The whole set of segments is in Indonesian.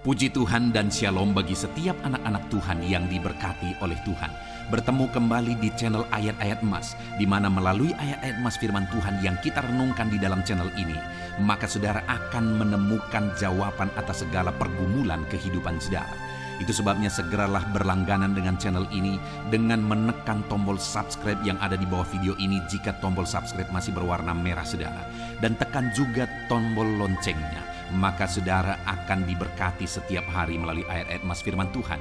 Puji Tuhan dan Shalom bagi setiap anak-anak Tuhan yang diberkati oleh Tuhan. Bertemu kembali di channel Ayat-Ayat Emas, di mana melalui ayat-ayat emas firman Tuhan yang kita renungkan di dalam channel ini, maka saudara akan menemukan jawaban atas segala pergumulan kehidupan saudara. Itu sebabnya segeralah berlangganan dengan channel ini dengan menekan tombol subscribe yang ada di bawah video ini jika tombol subscribe masih berwarna merah saudara. Dan tekan juga tombol loncengnya, maka saudara akan diberkati setiap hari melalui ayat-ayat emas firman Tuhan.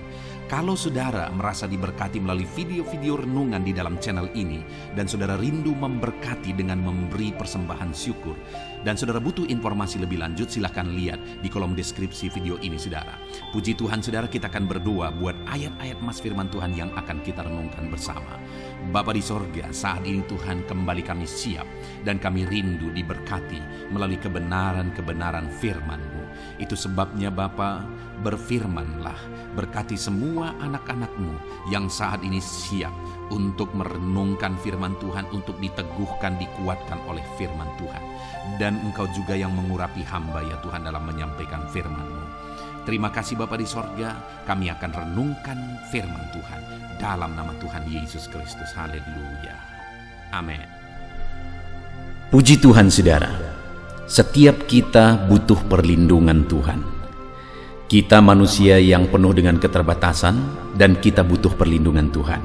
Kalau saudara merasa diberkati melalui video-video renungan di dalam channel ini, dan saudara rindu memberkati dengan memberi persembahan syukur, dan saudara butuh informasi lebih lanjut, silahkan lihat di kolom deskripsi video ini saudara. Puji Tuhan saudara, kita akan berdoa buat ayat-ayat emas firman Tuhan yang akan kita renungkan bersama. Bapa di sorga, saat ini Tuhan kembali kami siap dan kami rindu diberkati melalui kebenaran-kebenaran firman-Mu. Itu sebabnya Bapa, berfirmanlah, berkati semua anak-anak-Mu yang saat ini siap untuk merenungkan firman Tuhan, untuk diteguhkan, dikuatkan oleh firman Tuhan. Dan Engkau juga yang mengurapi hamba ya Tuhan dalam menyampaikan firman-Mu. Terima kasih Bapa di sorga, kami akan renungkan firman Tuhan dalam nama Tuhan Yesus Kristus. Haleluya. Amin. Puji Tuhan saudara, setiap kita butuh perlindungan Tuhan. Kita manusia yang penuh dengan keterbatasan dan kita butuh perlindungan Tuhan.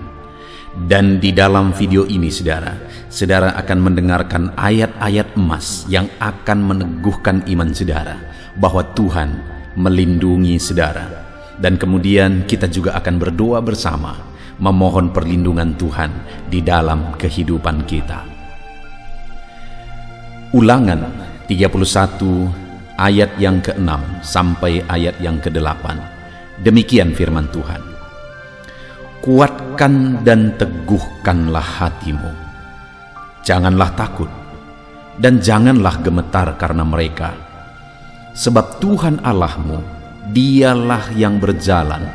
Dan di dalam video ini saudara akan mendengarkan ayat-ayat emas yang akan meneguhkan iman saudara bahwa Tuhan melindungi saudara. Dan kemudian kita juga akan berdoa bersama, memohon perlindungan Tuhan di dalam kehidupan kita. Ulangan 31 ayat yang ke-6 sampai ayat yang ke-8. Demikian firman Tuhan. Kuatkan dan teguhkanlah hatimu. Janganlah takut dan janganlah gemetar karena mereka. Sebab Tuhan Allahmu, Dialah yang berjalan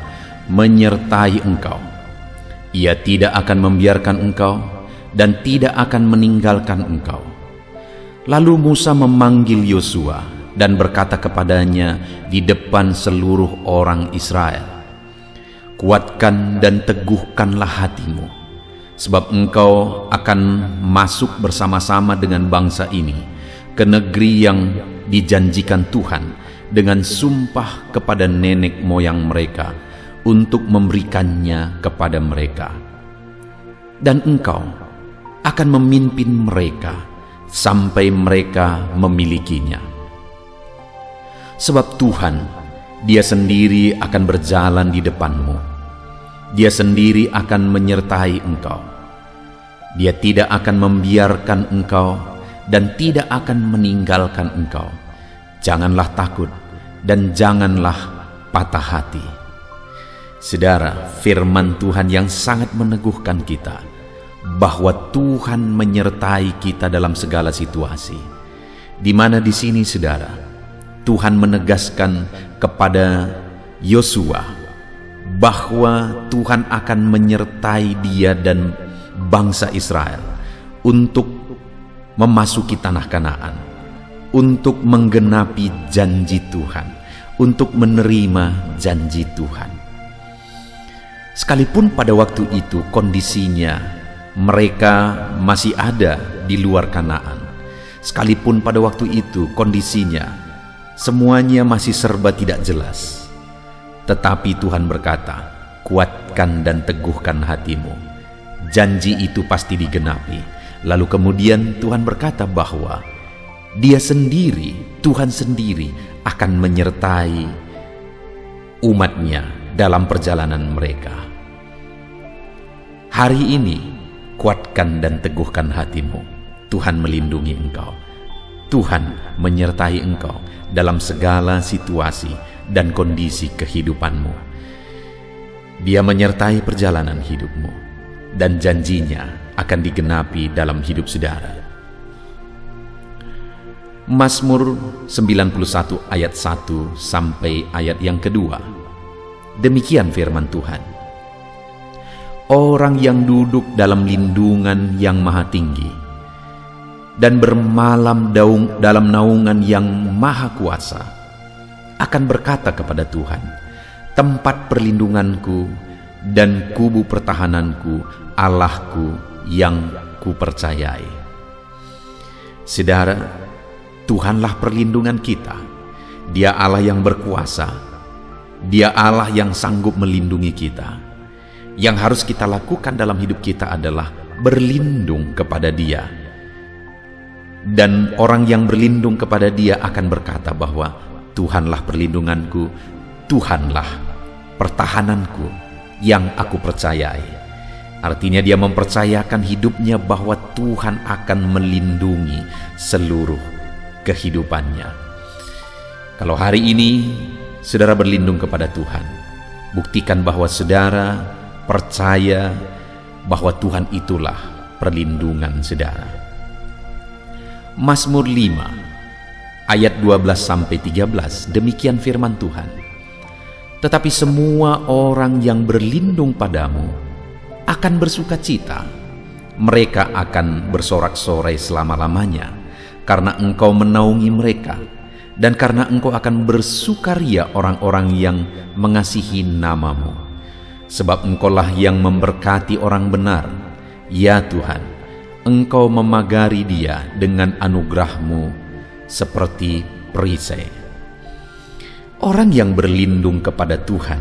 menyertai engkau. Ia tidak akan membiarkan engkau dan tidak akan meninggalkan engkau. Lalu Musa memanggil Yosua dan berkata kepadanya di depan seluruh orang Israel, kuatkan dan teguhkanlah hatimu, sebab engkau akan masuk bersama-sama dengan bangsa ini ke negeri yang dijanjikan Tuhan dengan sumpah kepada nenek moyang mereka untuk memberikannya kepada mereka. Dan engkau akan memimpin mereka sampai mereka memilikinya. Sebab Tuhan, Dia sendiri akan berjalan di depanmu. Dia sendiri akan menyertai engkau. Dia tidak akan membiarkan engkau dan tidak akan meninggalkan engkau. Janganlah takut dan janganlah patah hati. Saudara, firman Tuhan yang sangat meneguhkan kita bahwa Tuhan menyertai kita dalam segala situasi. Di mana di sini saudara, Tuhan menegaskan kepada Yosua bahwa Tuhan akan menyertai dia dan bangsa Israel untuk memasuki tanah Kanaan, untuk menggenapi janji Tuhan, untuk menerima janji Tuhan. Sekalipun pada waktu itu kondisinya mereka masih ada di luar Kanaan, sekalipun pada waktu itu kondisinya semuanya masih serba tidak jelas, tetapi Tuhan berkata, kuatkan dan teguhkan hatimu. Janji itu pasti digenapi. Lalu kemudian Tuhan berkata bahwa Dia sendiri, Tuhan sendiri akan menyertai umatnya dalam perjalanan mereka. Hari ini, kuatkan dan teguhkan hatimu. Tuhan melindungi engkau. Tuhan menyertai engkau dalam segala situasi dan kondisi kehidupanmu. Dia menyertai perjalanan hidupmu, dan janjinya akan digenapi dalam hidup saudara. Mazmur 91 ayat 1 sampai ayat yang kedua. Demikian firman Tuhan. Orang yang duduk dalam lindungan yang maha tinggi dan bermalam dalam naungan yang maha kuasa akan berkata kepada Tuhan, tempat perlindunganku dan kubu pertahananku, Allahku yang kupercayai. Saudara, Tuhanlah perlindungan kita. Dia Allah yang berkuasa. Dia Allah yang sanggup melindungi kita. Yang harus kita lakukan dalam hidup kita adalah berlindung kepada Dia. Dan orang yang berlindung kepada Dia akan berkata bahwa Tuhanlah perlindunganku, Tuhanlah pertahananku yang aku percayai. Artinya dia mempercayakan hidupnya bahwa Tuhan akan melindungi seluruh kehidupannya. Kalau hari ini saudara berlindung kepada Tuhan, buktikan bahwa saudara percaya bahwa Tuhan itulah perlindungan saudara. Mazmur 5 ayat 12-13, demikian firman Tuhan. Tetapi semua orang yang berlindung padamu akan bersukacita. Mereka akan bersorak-sorai selama-lamanya, karena Engkau menaungi mereka, dan karena Engkau akan bersukaria orang-orang yang mengasihi nama-Mu. Sebab Engkaulah yang memberkati orang benar. Ya Tuhan, Engkau memagari dia dengan anugerah-Mu seperti perisai. Orang yang berlindung kepada Tuhan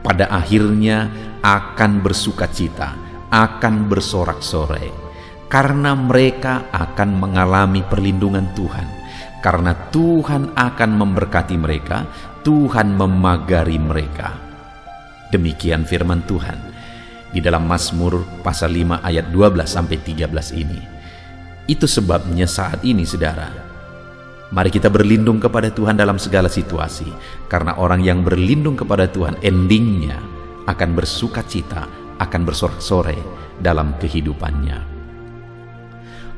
pada akhirnya akan bersukacita, akan bersorak-sorai, karena mereka akan mengalami perlindungan Tuhan. Karena Tuhan akan memberkati mereka, Tuhan memagari mereka. Demikian firman Tuhan di dalam Mazmur pasal 5 ayat 12-13 ini. Itu sebabnya saat ini saudara, mari kita berlindung kepada Tuhan dalam segala situasi, karena orang yang berlindung kepada Tuhan endingnya akan bersukacita, akan bersorak-sorai dalam kehidupannya.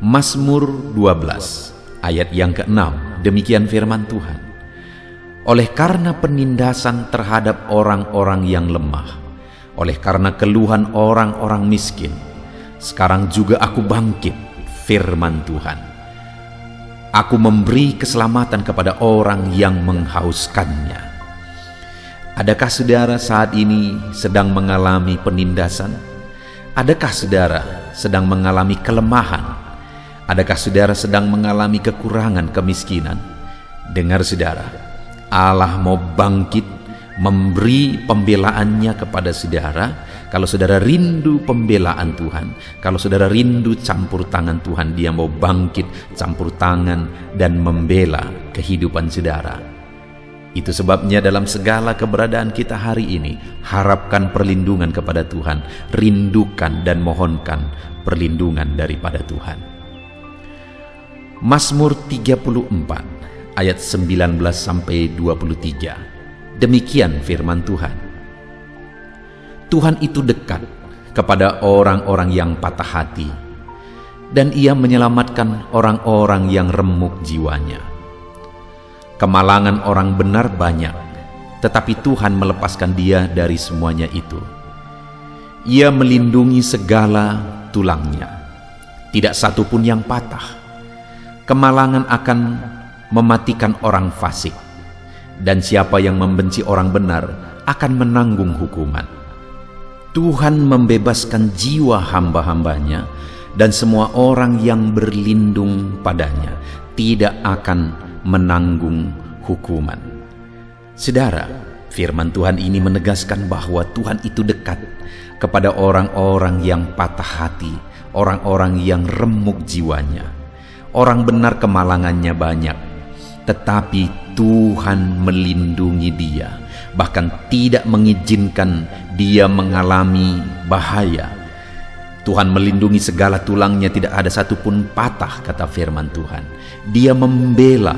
Mazmur 12 ayat yang ke-6, demikian firman Tuhan. Oleh karena penindasan terhadap orang-orang yang lemah, oleh karena keluhan orang-orang miskin, sekarang juga aku bangkit, firman Tuhan. Aku memberi keselamatan kepada orang yang menghauskannya. Adakah saudara saat ini sedang mengalami penindasan? Adakah saudara sedang mengalami kelemahan? Adakah saudara sedang mengalami kekurangan, kemiskinan? Dengar saudara, Allah mau bangkit memberi pembelaannya kepada saudara. Kalau saudara rindu pembelaan Tuhan, kalau saudara rindu campur tangan Tuhan, Dia mau bangkit campur tangan dan membela kehidupan saudara. Itu sebabnya dalam segala keberadaan kita hari ini, harapkan perlindungan kepada Tuhan, rindukan dan mohonkan perlindungan daripada Tuhan. Mazmur 34 ayat 19-23, demikian firman Tuhan. Tuhan itu dekat kepada orang-orang yang patah hati, dan Ia menyelamatkan orang-orang yang remuk jiwanya. Kemalangan orang benar banyak, tetapi Tuhan melepaskan dia dari semuanya itu. Ia melindungi segala tulangnya, tidak satu pun yang patah. Kemalangan akan mematikan orang fasik, dan siapa yang membenci orang benar akan menanggung hukuman. Tuhan membebaskan jiwa hamba-hambanya, dan semua orang yang berlindung padanya tidak akan menanggung hukuman. Saudara, firman Tuhan ini menegaskan bahwa Tuhan itu dekat kepada orang-orang yang patah hati, orang-orang yang remuk jiwanya. Orang benar kemalangannya banyak, tetapi Tuhan melindungi dia, bahkan tidak mengizinkan dia mengalami bahaya. Tuhan melindungi segala tulangnya, tidak ada satupun patah, kata firman Tuhan. Dia membela,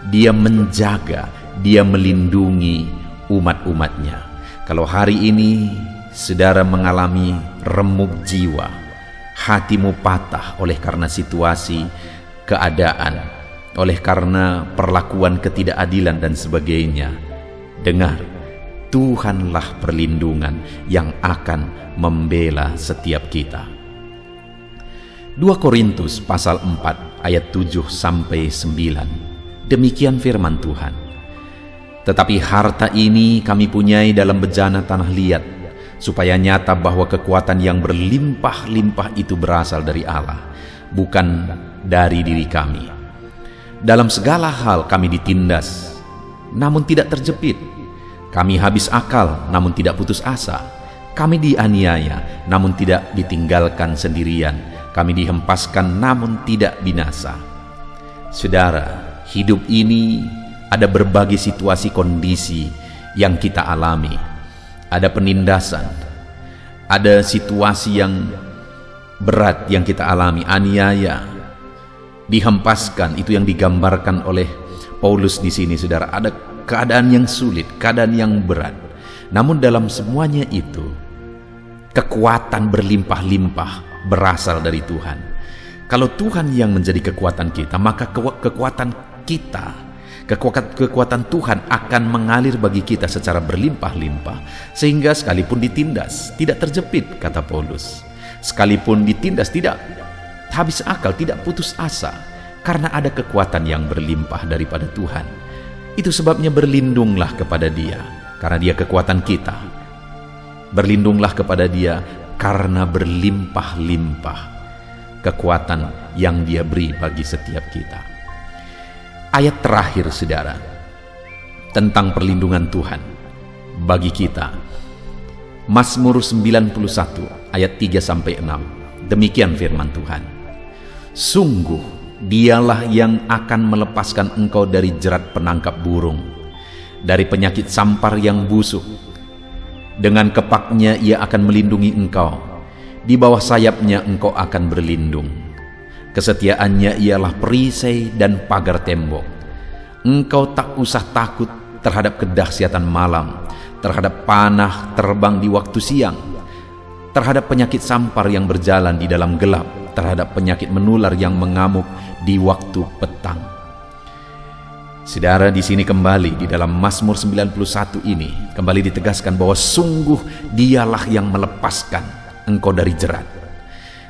Dia menjaga, Dia melindungi umat-umatnya. Kalau hari ini saudara mengalami remuk jiwa, hatimu patah oleh karena situasi, keadaan, oleh karena perlakuan ketidakadilan dan sebagainya, dengar, Tuhanlah perlindungan yang akan membela setiap kita. 2 Korintus pasal 4 ayat 7-9, demikian firman Tuhan. Tetapi harta ini kami punyai dalam bejana tanah liat, supaya nyata bahwa kekuatan yang berlimpah-limpah itu berasal dari Allah, bukan dari diri kami. Dalam segala hal kami ditindas, namun tidak terjepit. Kami habis akal, namun tidak putus asa. Kami dianiaya, namun tidak ditinggalkan sendirian. Kami dihempaskan, namun tidak binasa. Saudara, hidup ini ada berbagai situasi kondisi yang kita alami. Ada penindasan, ada situasi yang berat yang kita alami, aniaya, dihempaskan. Itu yang digambarkan oleh Paulus di sini, saudara. Ada keadaan yang sulit, keadaan yang berat. Namun dalam semuanya itu, kekuatan berlimpah-limpah berasal dari Tuhan. Kalau Tuhan yang menjadi kekuatan kita, maka kekuatan kita, kekuatan Tuhan akan mengalir bagi kita secara berlimpah-limpah, sehingga sekalipun ditindas tidak terjepit, kata Paulus. Sekalipun ditindas tidak habis akal, tidak putus asa, karena ada kekuatan yang berlimpah daripada Tuhan. Itu sebabnya berlindunglah kepada Dia, karena Dia kekuatan kita. Berlindunglah kepada Dia karena berlimpah-limpah kekuatan yang Dia beri bagi setiap kita. Ayat terakhir, saudara, tentang perlindungan Tuhan bagi kita, Mazmur 91 ayat 3-6. Demikian firman Tuhan. Sungguh Dialah yang akan melepaskan engkau dari jerat penangkap burung, dari penyakit sampar yang busuk. Dengan kepaknya Ia akan melindungi engkau, di bawah sayapnya engkau akan berlindung. Kesetiaannya ialah perisai dan pagar tembok. Engkau tak usah takut terhadap kedahsyatan malam, terhadap panah terbang di waktu siang, terhadap penyakit sampar yang berjalan di dalam gelap, terhadap penyakit menular yang mengamuk di waktu petang. Saudara, di sini kembali di dalam Mazmur 91 ini kembali ditegaskan bahwa sungguh Dialah yang melepaskan engkau dari jerat.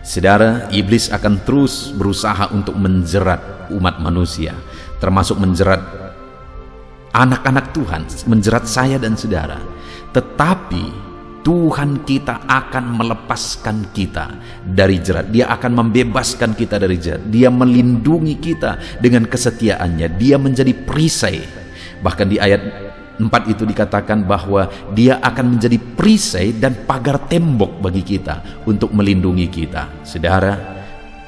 Saudara, iblis akan terus berusaha untuk menjerat umat manusia, termasuk menjerat anak-anak Tuhan, menjerat saya dan saudara. Tetapi Tuhan kita akan melepaskan kita dari jerat. Dia akan membebaskan kita dari jerat. Dia melindungi kita dengan kesetiaannya. Dia menjadi perisai. Bahkan di ayat 4 itu dikatakan bahwa Dia akan menjadi perisai dan pagar tembok bagi kita untuk melindungi kita. Saudara,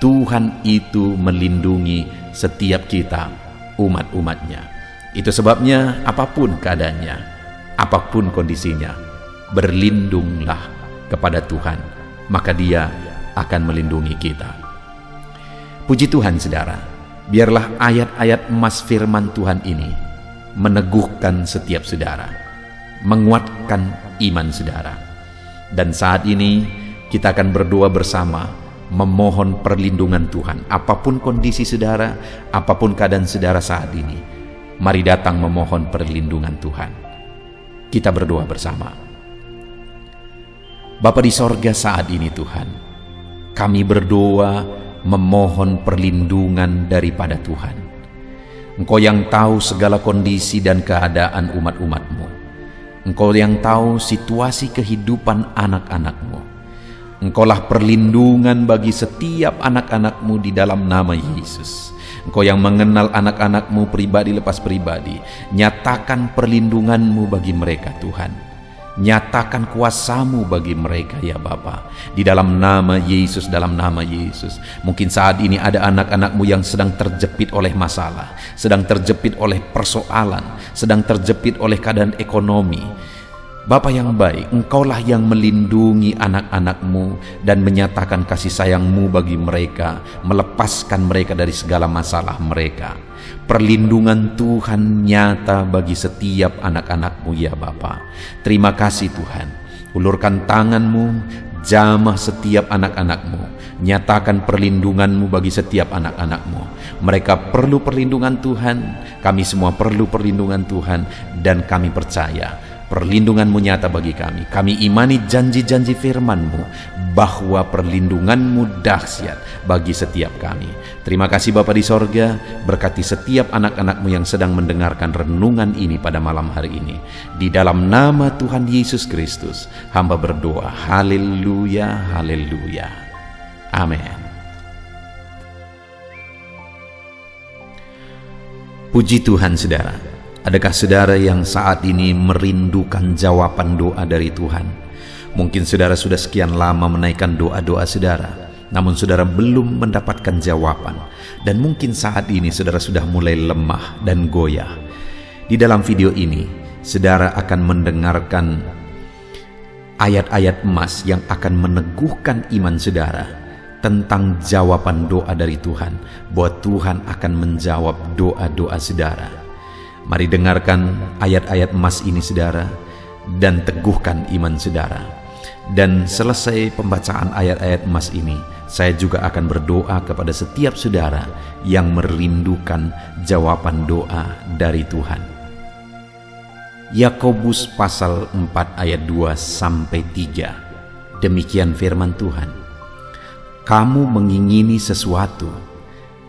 Tuhan itu melindungi setiap kita, umat-umatnya. Itu sebabnya apapun keadaannya, apapun kondisinya, berlindunglah kepada Tuhan, maka Dia akan melindungi kita. Puji Tuhan, saudara. Biarlah ayat-ayat emas firman Tuhan ini meneguhkan setiap saudara, menguatkan iman saudara. Dan saat ini kita akan berdoa bersama, memohon perlindungan Tuhan. Apapun kondisi saudara, apapun keadaan saudara saat ini, mari datang memohon perlindungan Tuhan. Kita berdoa bersama. Bapa di sorga, saat ini Tuhan, kami berdoa memohon perlindungan daripada Tuhan. Engkau yang tahu segala kondisi dan keadaan umat-umat-Mu. Engkau yang tahu situasi kehidupan anak-anak-Mu. Engkaulah perlindungan bagi setiap anak-anak-Mu di dalam nama Yesus. Engkau yang mengenal anak-anak-Mu pribadi lepas pribadi. Nyatakan perlindungan-Mu bagi mereka, Tuhan. Nyatakan kuasa-Mu bagi mereka, ya Bapa. Di dalam nama Yesus, dalam nama Yesus. Mungkin saat ini ada anak-anak-Mu yang sedang terjepit oleh masalah, sedang terjepit oleh persoalan, sedang terjepit oleh keadaan ekonomi. Bapa yang baik, Engkaulah yang melindungi anak-anak-Mu dan menyatakan kasih sayang-Mu bagi mereka, melepaskan mereka dari segala masalah mereka. Perlindungan Tuhan nyata bagi setiap anak-anak-Mu, ya Bapa. Terima kasih Tuhan. Ulurkan tangan-Mu, jamah setiap anak-anak-Mu. Nyatakan perlindungan-Mu bagi setiap anak-anak-Mu. Mereka perlu perlindungan Tuhan, kami semua perlu perlindungan Tuhan, dan kami percaya Perlindungan-Mu nyata bagi kami. Kami imani janji-janji firman-Mu bahwa perlindungan-Mu dahsyat bagi setiap kami. Terima kasih Bapa di sorga, berkati setiap anak-anak-Mu yang sedang mendengarkan renungan ini pada malam hari ini. Di dalam nama Tuhan Yesus Kristus, hamba berdoa. Haleluya, haleluya. Amin. Puji Tuhan saudara. Adakah saudara yang saat ini merindukan jawaban doa dari Tuhan? Mungkin saudara sudah sekian lama menaikkan doa-doa saudara, namun saudara belum mendapatkan jawaban. Dan mungkin saat ini saudara sudah mulai lemah dan goyah. Di dalam video ini, saudara akan mendengarkan ayat-ayat emas yang akan meneguhkan iman saudara tentang jawaban doa dari Tuhan, bahwa Tuhan akan menjawab doa-doa saudara. Mari dengarkan ayat-ayat emas ini saudara, dan teguhkan iman saudara. Dan selesai pembacaan ayat-ayat emas ini, saya juga akan berdoa kepada setiap saudara yang merindukan jawaban doa dari Tuhan. Yakobus pasal 4 ayat 2-3. Demikian firman Tuhan. Kamu mengingini sesuatu,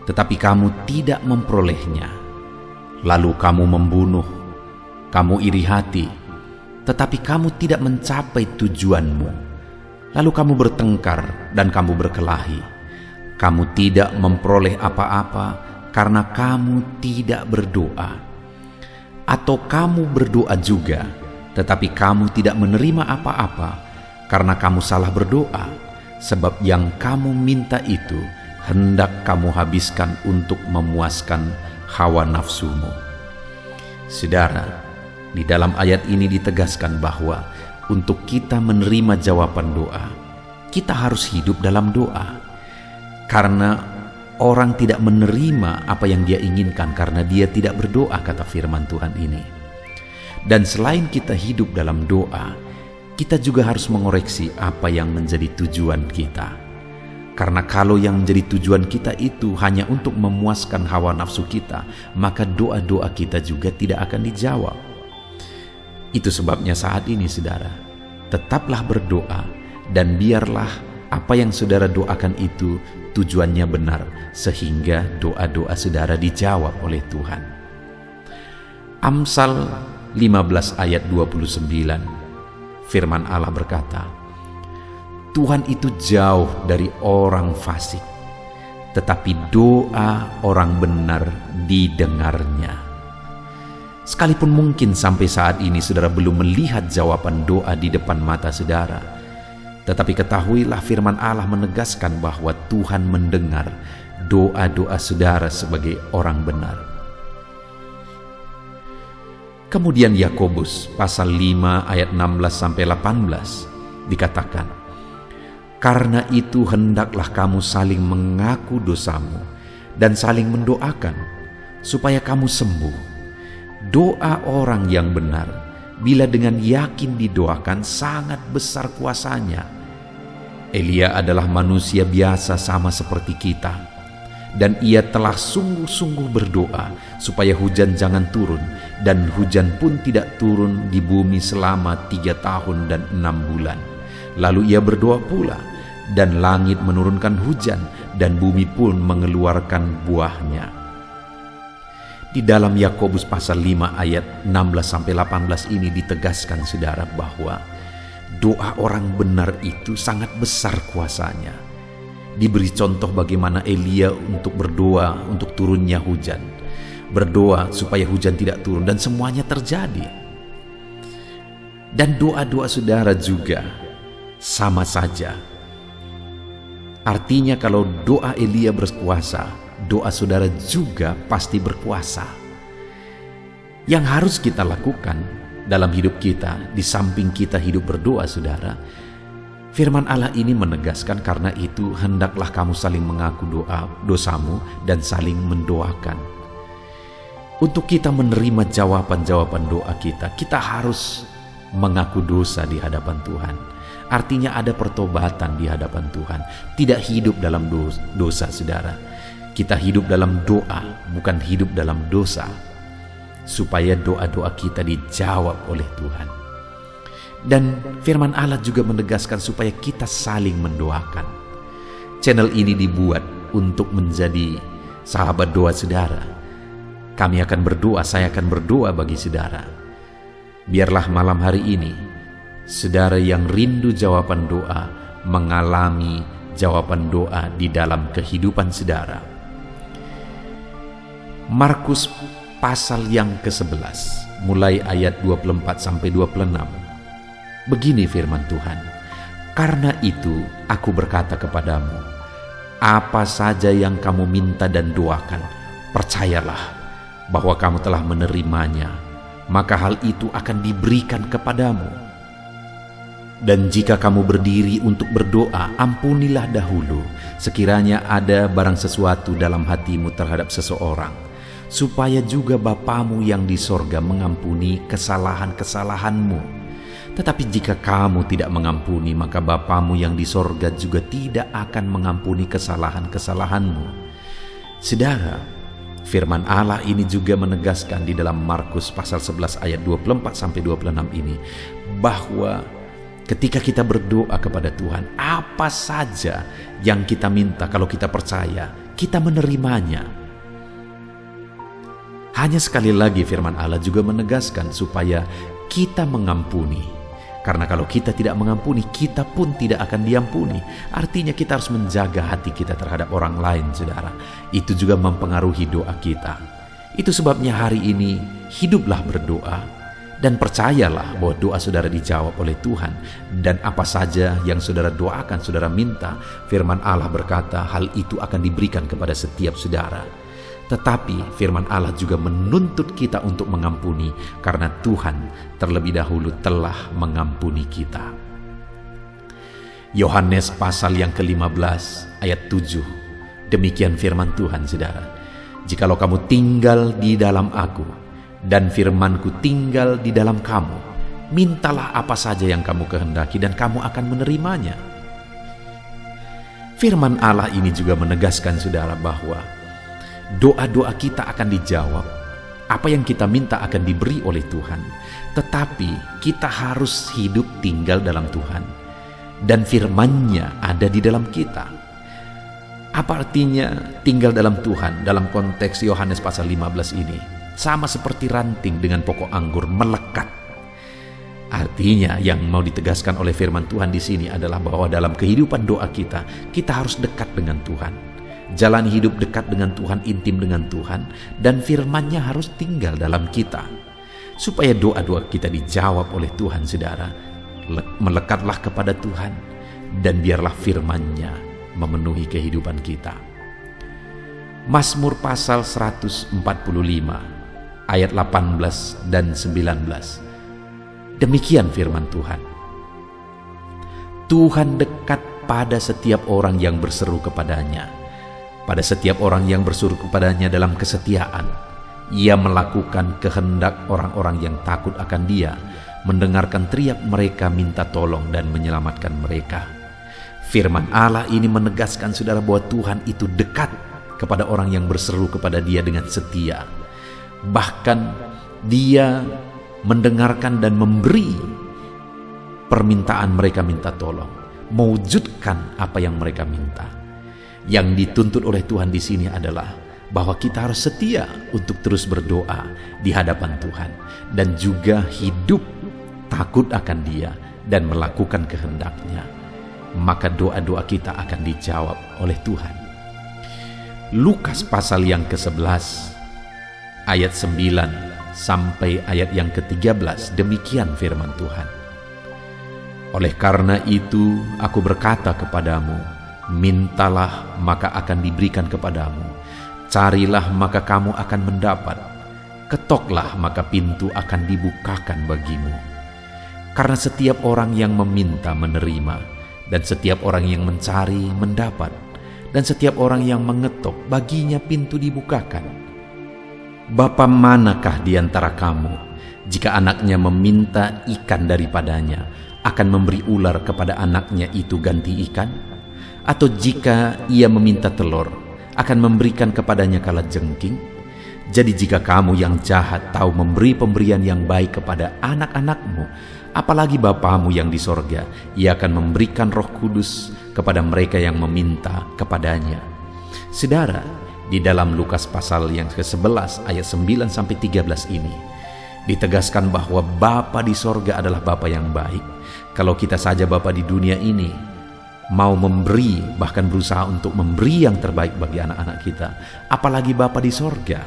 tetapi kamu tidak memperolehnya. Lalu kamu membunuh, kamu iri hati, tetapi kamu tidak mencapai tujuanmu. Lalu kamu bertengkar dan kamu berkelahi. Kamu tidak memperoleh apa-apa karena kamu tidak berdoa. Atau kamu berdoa juga, tetapi kamu tidak menerima apa-apa karena kamu salah berdoa, sebab yang kamu minta itu hendak kamu habiskan untuk memuaskan hawa nafsumu. Saudara, di dalam ayat ini ditegaskan bahwa untuk kita menerima jawaban doa, kita harus hidup dalam doa. Karena orang tidak menerima apa yang dia inginkan karena dia tidak berdoa, kata firman Tuhan ini. Dan selain kita hidup dalam doa, kita juga harus mengoreksi apa yang menjadi tujuan kita. Karena kalau yang menjadi tujuan kita itu hanya untuk memuaskan hawa nafsu kita, maka doa-doa kita juga tidak akan dijawab. Itu sebabnya saat ini saudara, tetaplah berdoa dan biarlah apa yang saudara doakan itu tujuannya benar, sehingga doa-doa saudara dijawab oleh Tuhan. Amsal 15 ayat 29, firman Allah berkata, Tuhan itu jauh dari orang fasik, tetapi doa orang benar didengarnya. Sekalipun mungkin sampai saat ini saudara belum melihat jawaban doa di depan mata saudara, tetapi ketahuilah firman Allah menegaskan bahwa Tuhan mendengar doa-doa saudara sebagai orang benar. Kemudian Yakobus pasal 5 ayat 16-18 dikatakan, karena itu hendaklah kamu saling mengaku dosamu dan saling mendoakan supaya kamu sembuh. Doa orang yang benar bila dengan yakin didoakan sangat besar kuasanya. Elia adalah manusia biasa sama seperti kita, dan ia telah sungguh-sungguh berdoa supaya hujan jangan turun, dan hujan pun tidak turun di bumi selama 3 tahun dan 6 bulan. Lalu ia berdoa pula, dan langit menurunkan hujan, dan bumi pun mengeluarkan buahnya. Di dalam Yakobus pasal 5 ayat 16-18 ini ditegaskan saudara bahwa doa orang benar itu sangat besar kuasanya. Diberi contoh bagaimana Elia untuk berdoa untuk turunnya hujan, berdoa supaya hujan tidak turun, dan semuanya terjadi. Dan doa-doa saudara juga sama saja. Artinya kalau doa Elia berkuasa, doa saudara juga pasti berkuasa. Yang harus kita lakukan dalam hidup kita, di samping kita hidup berdoa saudara, firman Allah ini menegaskan, karena itu hendaklah kamu saling mengaku dosamu dan saling mendoakan. Untuk kita menerima jawaban-jawaban doa kita, kita harus mengaku dosa di hadapan Tuhan. Artinya ada pertobatan di hadapan Tuhan. Tidak hidup dalam dosa saudara. Kita hidup dalam doa, bukan hidup dalam dosa, supaya doa-doa kita dijawab oleh Tuhan. Dan firman Allah juga menegaskan supaya kita saling mendoakan. Channel ini dibuat untuk menjadi sahabat doa saudara. Kami akan berdoa, saya akan berdoa bagi saudara. Biarlah malam hari ini, saudara yang rindu jawaban doa, mengalami jawaban doa di dalam kehidupan saudara. Markus pasal yang ke-11, mulai ayat 24 sampai 26. Begini firman Tuhan, "Karena itu aku berkata kepadamu, apa saja yang kamu minta dan doakan, percayalah bahwa kamu telah menerimanya, maka hal itu akan diberikan kepadamu. Dan jika kamu berdiri untuk berdoa, ampunilah dahulu sekiranya ada barang sesuatu dalam hatimu terhadap seseorang, supaya juga Bapamu yang di sorga mengampuni kesalahan-kesalahanmu. Tetapi jika kamu tidak mengampuni, maka Bapamu yang di sorga juga tidak akan mengampuni kesalahan-kesalahanmu." Saudara, firman Allah ini juga menegaskan di dalam Markus pasal 11 ayat 24 sampai 26 ini, bahwa ketika kita berdoa kepada Tuhan, apa saja yang kita minta, kalau kita percaya, kita menerimanya. Hanya sekali lagi firman Allah juga menegaskan supaya kita mengampuni. Karena kalau kita tidak mengampuni, kita pun tidak akan diampuni. Artinya kita harus menjaga hati kita terhadap orang lain, saudara. Itu juga mempengaruhi doa kita. Itu sebabnya hari ini hiduplah berdoa dan percayalah bahwa doa saudara dijawab oleh Tuhan. Dan apa saja yang saudara doakan, saudara minta, firman Allah berkata hal itu akan diberikan kepada setiap saudara. Tetapi firman Allah juga menuntut kita untuk mengampuni, karena Tuhan terlebih dahulu telah mengampuni kita. Yohanes pasal yang ke-15 ayat 7. Demikian firman Tuhan, saudara. "Jikalau kamu tinggal di dalam aku, dan firmanku tinggal di dalam kamu, mintalah apa saja yang kamu kehendaki dan kamu akan menerimanya." Firman Allah ini juga menegaskan, saudara, bahwa doa-doa kita akan dijawab. Apa yang kita minta akan diberi oleh Tuhan. Tetapi kita harus hidup tinggal dalam Tuhan. Dan firman-Nya ada di dalam kita. Apa artinya tinggal dalam Tuhan dalam konteks Yohanes pasal 15 ini? Sama seperti ranting dengan pokok anggur melekat. Artinya yang mau ditegaskan oleh firman Tuhan di sini adalah bahwa dalam kehidupan doa kita harus dekat dengan Tuhan. Jalani hidup dekat dengan Tuhan, intim dengan Tuhan, dan firman-Nya harus tinggal dalam kita. Supaya doa-doa kita dijawab oleh Tuhan, saudara, melekatlah kepada Tuhan, dan biarlah firman-Nya memenuhi kehidupan kita. Mazmur pasal 145 ayat 18 dan 19. Demikian firman Tuhan. "Tuhan dekat pada setiap orang yang berseru kepadanya. Pada setiap orang yang berseru kepadanya dalam kesetiaan, Ia melakukan kehendak orang-orang yang takut akan Dia, mendengarkan teriak mereka minta tolong dan menyelamatkan mereka." Firman Allah ini menegaskan, saudara, bahwa Tuhan itu dekat kepada orang yang berseru kepada Dia dengan setia. Bahkan Dia mendengarkan dan memberi permintaan mereka minta tolong, mewujudkan apa yang mereka minta. Yang dituntut oleh Tuhan di sini adalah bahwa kita harus setia untuk terus berdoa di hadapan Tuhan dan juga hidup takut akan Dia dan melakukan kehendak-Nya. Maka doa-doa kita akan dijawab oleh Tuhan. Lukas pasal yang ke-11 ayat 9 sampai ayat yang ke-13, demikian firman Tuhan. "Oleh karena itu aku berkata kepadamu, mintalah maka akan diberikan kepadamu, carilah maka kamu akan mendapat, ketoklah maka pintu akan dibukakan bagimu. Karena setiap orang yang meminta menerima, dan setiap orang yang mencari mendapat, dan setiap orang yang mengetok baginya pintu dibukakan. Bapa manakah di antara kamu, jika anaknya meminta ikan daripadanya, akan memberi ular kepada anaknya itu ganti ikan? Atau jika ia meminta telur, akan memberikan kepadanya kalajengking? Jadi jika kamu yang jahat tahu memberi pemberian yang baik kepada anak-anakmu, apalagi Bapamu yang di sorga, Ia akan memberikan Roh Kudus kepada mereka yang meminta kepadanya. Saudara, di dalam Lukas pasal yang ke-11 ayat 9-13 ini, ditegaskan bahwa Bapa di sorga adalah Bapa yang baik. Kalau kita saja Bapa di dunia ini mau memberi, bahkan berusaha untuk memberi yang terbaik bagi anak-anak kita, apalagi Bapa di sorga.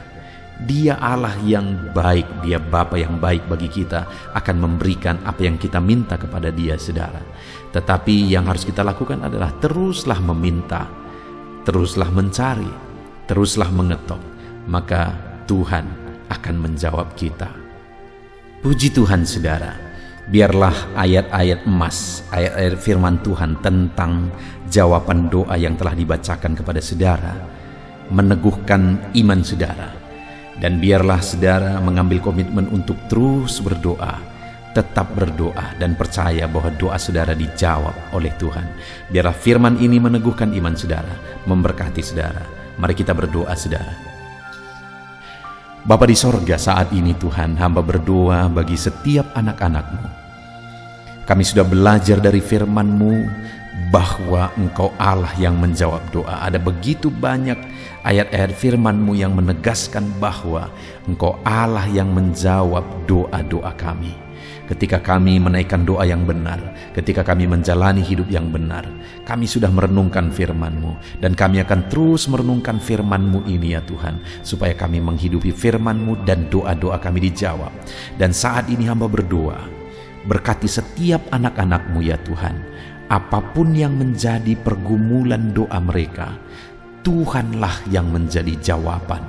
Dia Allah yang baik, Dia Bapa yang baik bagi kita, akan memberikan apa yang kita minta kepada Dia, saudara. Tetapi yang harus kita lakukan adalah teruslah meminta, teruslah mencari, teruslah mengetok, maka Tuhan akan menjawab kita. Puji Tuhan, saudara. Biarlah ayat-ayat emas, ayat-ayat firman Tuhan tentang jawaban doa yang telah dibacakan kepada saudara meneguhkan iman saudara. Dan biarlah saudara mengambil komitmen untuk terus berdoa, tetap berdoa dan percaya bahwa doa saudara dijawab oleh Tuhan. Biarlah firman ini meneguhkan iman saudara, memberkati saudara. Mari kita berdoa, saudara. Bapa di sorga, saat ini Tuhan, hamba berdoa bagi setiap anak-anak-Mu. Kami sudah belajar dari firman-Mu bahwa Engkau Allah yang menjawab doa. Ada begitu banyak ayat-ayat firman-Mu yang menegaskan bahwa Engkau Allah yang menjawab doa-doa kami. Ketika kami menaikkan doa yang benar, ketika kami menjalani hidup yang benar, kami sudah merenungkan firman-Mu, dan kami akan terus merenungkan firman-Mu ini ya Tuhan, supaya kami menghidupi firman-Mu dan doa-doa kami dijawab. Dan saat ini hamba berdoa, berkati setiap anak-anak-Mu ya Tuhan, apapun yang menjadi pergumulan doa mereka, Tuhanlah yang menjadi jawaban.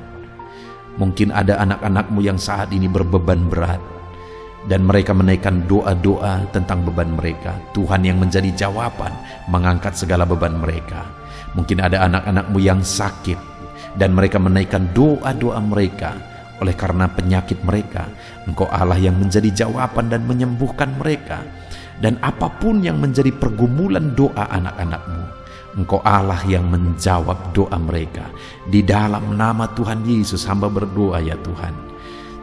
Mungkin ada anak-anak-Mu yang saat ini berbeban berat, dan mereka menaikkan doa-doa tentang beban mereka. Tuhan yang menjadi jawaban, mengangkat segala beban mereka. Mungkin ada anak-anak-Mu yang sakit, dan mereka menaikkan doa-doa mereka oleh karena penyakit mereka. Engkau Allah yang menjadi jawaban dan menyembuhkan mereka. Dan apapun yang menjadi pergumulan doa anak-anak-Mu, Engkau Allah yang menjawab doa mereka. Di dalam nama Tuhan Yesus hamba berdoa ya Tuhan,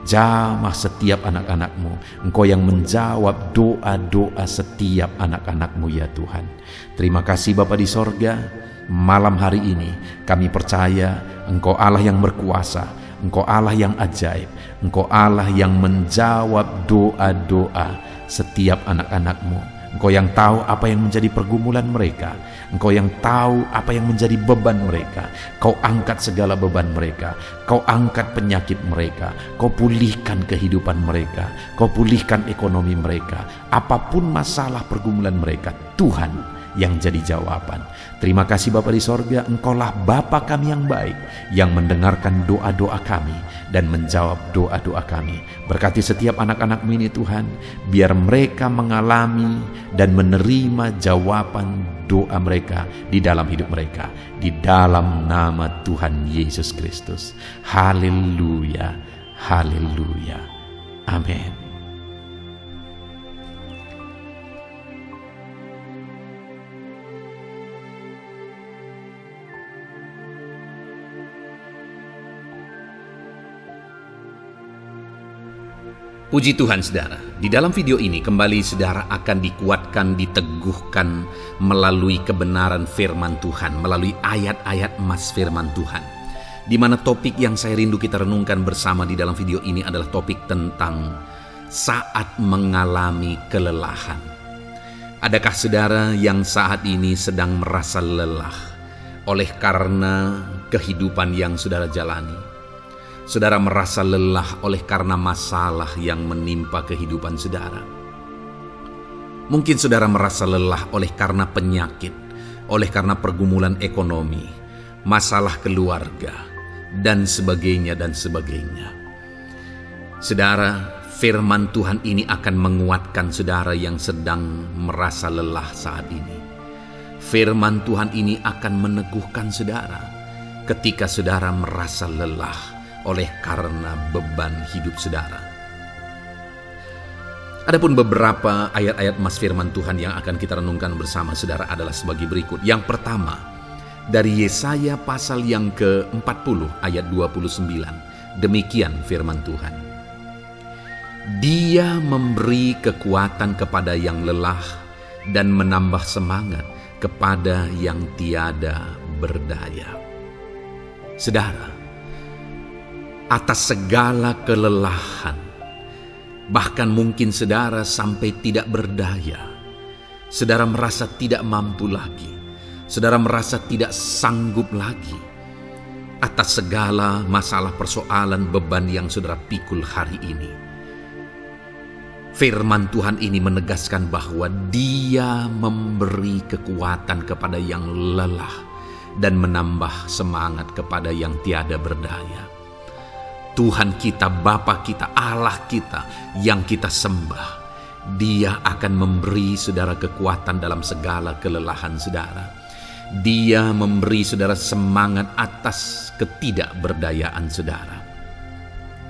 jamah setiap anak-anak-Mu. Engkau yang menjawab doa-doa setiap anak-anak-Mu ya Tuhan. Terima kasih Bapa di sorga. Malam hari ini kami percaya Engkau Allah yang berkuasa, Engkau Allah yang ajaib, Engkau Allah yang menjawab doa-doa setiap anak-anak-Mu. Engkau yang tahu apa yang menjadi pergumulan mereka. Engkau yang tahu apa yang menjadi beban mereka. Kau angkat segala beban mereka. Kau angkat penyakit mereka. Kau pulihkan kehidupan mereka. Kau pulihkan ekonomi mereka. Apapun masalah pergumulan mereka, Tuhan yang jadi jawaban. Terima kasih Bapa di sorga, Engkaulah Bapa kami yang baik, yang mendengarkan doa-doa kami dan menjawab doa-doa kami. Berkati setiap anak-anak-Mu ini Tuhan, biar mereka mengalami dan menerima jawaban doa mereka di dalam hidup mereka, di dalam nama Tuhan Yesus Kristus. Haleluya, haleluya, amin. Puji Tuhan saudara, di dalam video ini kembali saudara akan dikuatkan, diteguhkan melalui kebenaran firman Tuhan, melalui ayat-ayat emas firman Tuhan. Di mana topik yang saya rindu kita renungkan bersama di dalam video ini adalah topik tentang saat mengalami kelelahan. Adakah saudara yang saat ini sedang merasa lelah oleh karena kehidupan yang saudara jalani? Saudara merasa lelah oleh karena masalah yang menimpa kehidupan saudara. Mungkin saudara merasa lelah oleh karena penyakit, oleh karena pergumulan ekonomi, masalah keluarga, dan sebagainya dan sebagainya. Saudara, firman Tuhan ini akan menguatkan saudara yang sedang merasa lelah saat ini. Firman Tuhan ini akan meneguhkan saudara ketika saudara merasa lelah oleh karena beban hidup saudara. Adapun beberapa ayat-ayat emas firman Tuhan yang akan kita renungkan bersama saudara adalah sebagai berikut. Yang pertama, dari Yesaya pasal yang ke-40 ayat 29. Demikian firman Tuhan. Dia memberi kekuatan kepada yang lelah dan menambah semangat kepada yang tiada berdaya. Saudara, atas segala kelelahan, bahkan mungkin saudara sampai tidak berdaya, saudara merasa tidak mampu lagi, saudara merasa tidak sanggup lagi, atas segala masalah persoalan beban yang saudara pikul hari ini, firman Tuhan ini menegaskan bahwa Dia memberi kekuatan kepada yang lelah dan menambah semangat kepada yang tiada berdaya. Tuhan kita, Bapa kita, Allah kita yang kita sembah, Dia akan memberi saudara kekuatan dalam segala kelelahan saudara. Dia memberi saudara semangat atas ketidakberdayaan saudara.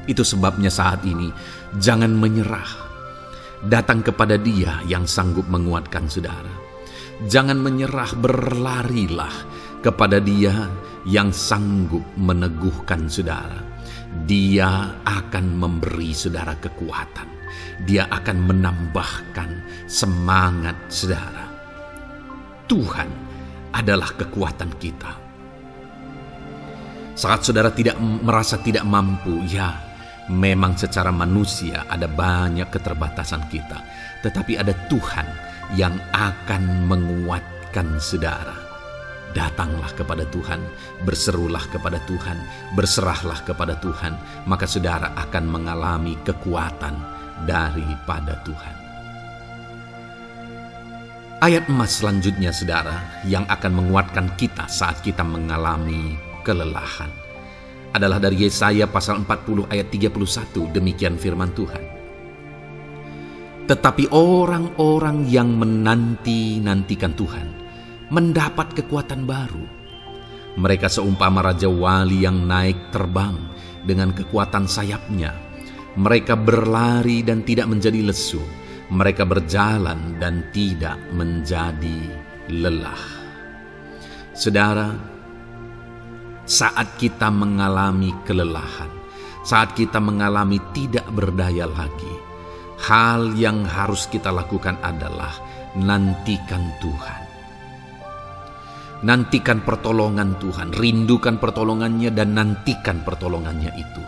Itu sebabnya saat ini jangan menyerah. Datang kepada Dia yang sanggup menguatkan saudara. Jangan menyerah, berlarilah kepada Dia yang sanggup meneguhkan saudara. Dia akan memberi saudara kekuatan. Dia akan menambahkan semangat saudara. Tuhan adalah kekuatan kita. Saat saudara merasa tidak mampu, ya, memang secara manusia ada banyak keterbatasan kita, tetapi ada Tuhan yang akan menguatkan saudara. Datanglah kepada Tuhan, berserulah kepada Tuhan, berserahlah kepada Tuhan, maka saudara akan mengalami kekuatan daripada Tuhan. Ayat emas selanjutnya saudara yang akan menguatkan kita saat kita mengalami kelelahan adalah dari Yesaya pasal 40 ayat 31. Demikian firman Tuhan. Tetapi orang-orang yang menanti-nantikan Tuhan mendapat kekuatan baru. Mereka seumpama Raja Wali yang naik terbang dengan kekuatan sayapnya. Mereka berlari dan tidak menjadi lesu. Mereka berjalan dan tidak menjadi lelah. Saudara, saat kita mengalami kelelahan, saat kita mengalami tidak berdaya lagi, hal yang harus kita lakukan adalah nantikan Tuhan. Nantikan pertolongan Tuhan, rindukan pertolongannya dan nantikan pertolongannya itu.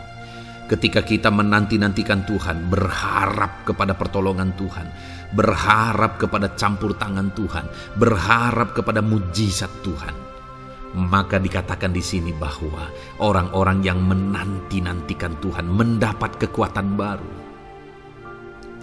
Ketika kita menanti-nantikan Tuhan, berharap kepada pertolongan Tuhan, berharap kepada campur tangan Tuhan, berharap kepada mujizat Tuhan, maka dikatakan di sini bahwa orang-orang yang menanti-nantikan Tuhan mendapat kekuatan baru.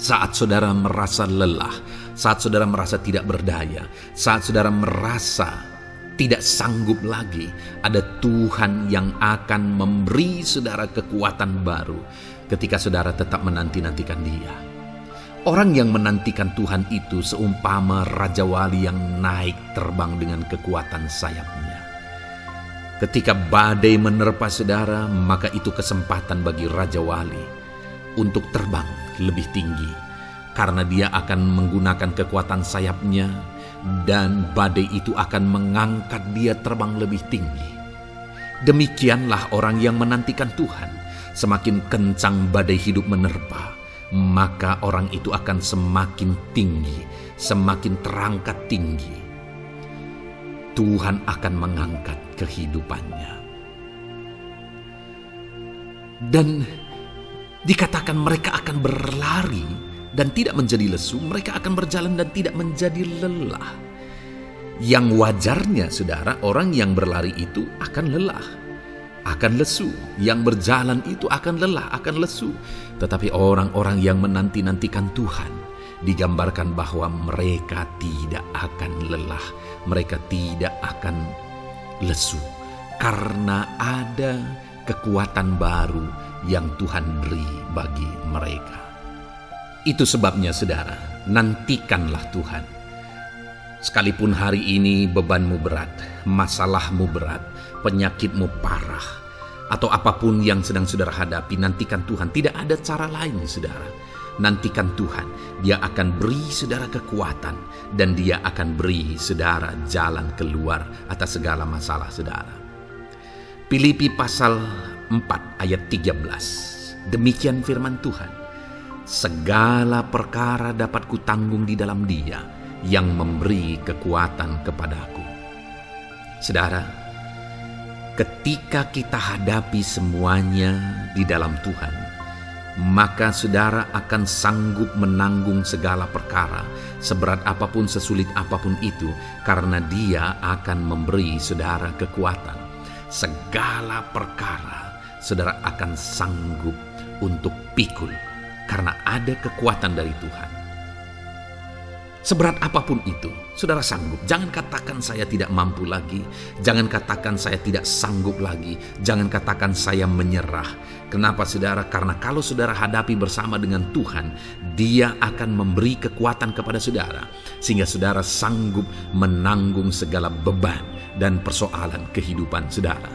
Saat saudara merasa lelah, saat saudara merasa tidak berdaya, saat saudara merasa tidak sanggup lagi, ada Tuhan yang akan memberi saudara kekuatan baru ketika saudara tetap menanti-nantikan Dia. Orang yang menantikan Tuhan itu seumpama Raja Wali yang naik terbang dengan kekuatan sayapnya. Ketika badai menerpa saudara, maka itu kesempatan bagi Raja Wali untuk terbang lebih tinggi, karena dia akan menggunakan kekuatan sayapnya dan badai itu akan mengangkat dia terbang lebih tinggi. Demikianlah orang yang menantikan Tuhan. Semakin kencang badai hidup menerpa, maka orang itu akan semakin tinggi, semakin terangkat tinggi. Tuhan akan mengangkat kehidupannya. Dan dikatakan mereka akan berlari dan tidak menjadi lesu, mereka akan berjalan dan tidak menjadi lelah. Yang wajarnya saudara, orang yang berlari itu akan lelah, akan lesu. Yang berjalan itu akan lelah, akan lesu. Tetapi orang-orang yang menanti-nantikan Tuhan, digambarkan bahwa mereka tidak akan lelah, mereka tidak akan lesu, karena ada kekuatan baru yang Tuhan beri bagi mereka. Itu sebabnya saudara, nantikanlah Tuhan. Sekalipun hari ini bebanmu berat, masalahmu berat, penyakitmu parah, atau apapun yang sedang saudara hadapi, nantikan Tuhan. Tidak ada cara lain saudara. Nantikan Tuhan. Dia akan beri saudara kekuatan dan Dia akan beri saudara jalan keluar atas segala masalah saudara. Filipi pasal 4 ayat 13. Demikian firman Tuhan. Segala perkara dapat kutanggung di dalam Dia yang memberi kekuatan kepadaku. Saudara, ketika kita hadapi semuanya di dalam Tuhan, maka saudara akan sanggup menanggung segala perkara, seberat apapun, sesulit apapun itu, karena Dia akan memberi saudara kekuatan. Segala perkara saudara akan sanggup untuk pikul, karena ada kekuatan dari Tuhan. Seberat apapun itu, saudara sanggup. Jangan katakan saya tidak mampu lagi. Jangan katakan saya tidak sanggup lagi. Jangan katakan saya menyerah. Kenapa saudara? Karena kalau saudara hadapi bersama dengan Tuhan, Dia akan memberi kekuatan kepada saudara, sehingga saudara sanggup menanggung segala beban dan persoalan kehidupan saudara.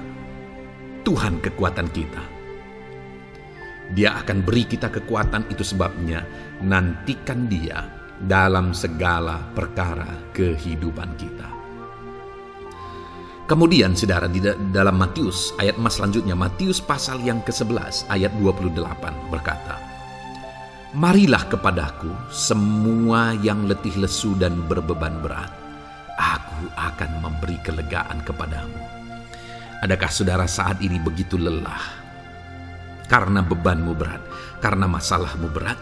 Tuhan kekuatan kita. Dia akan beri kita kekuatan, itu sebabnya nantikan Dia dalam segala perkara kehidupan kita. Kemudian saudara, di dalam Matius ayat selanjutnya, Matius pasal yang ke-11 ayat 28 berkata, "Marilah kepadaku semua yang letih lesu dan berbeban berat, aku akan memberi kelegaan kepadamu." Adakah saudara saat ini begitu lelah karena bebanmu berat, karena masalahmu berat?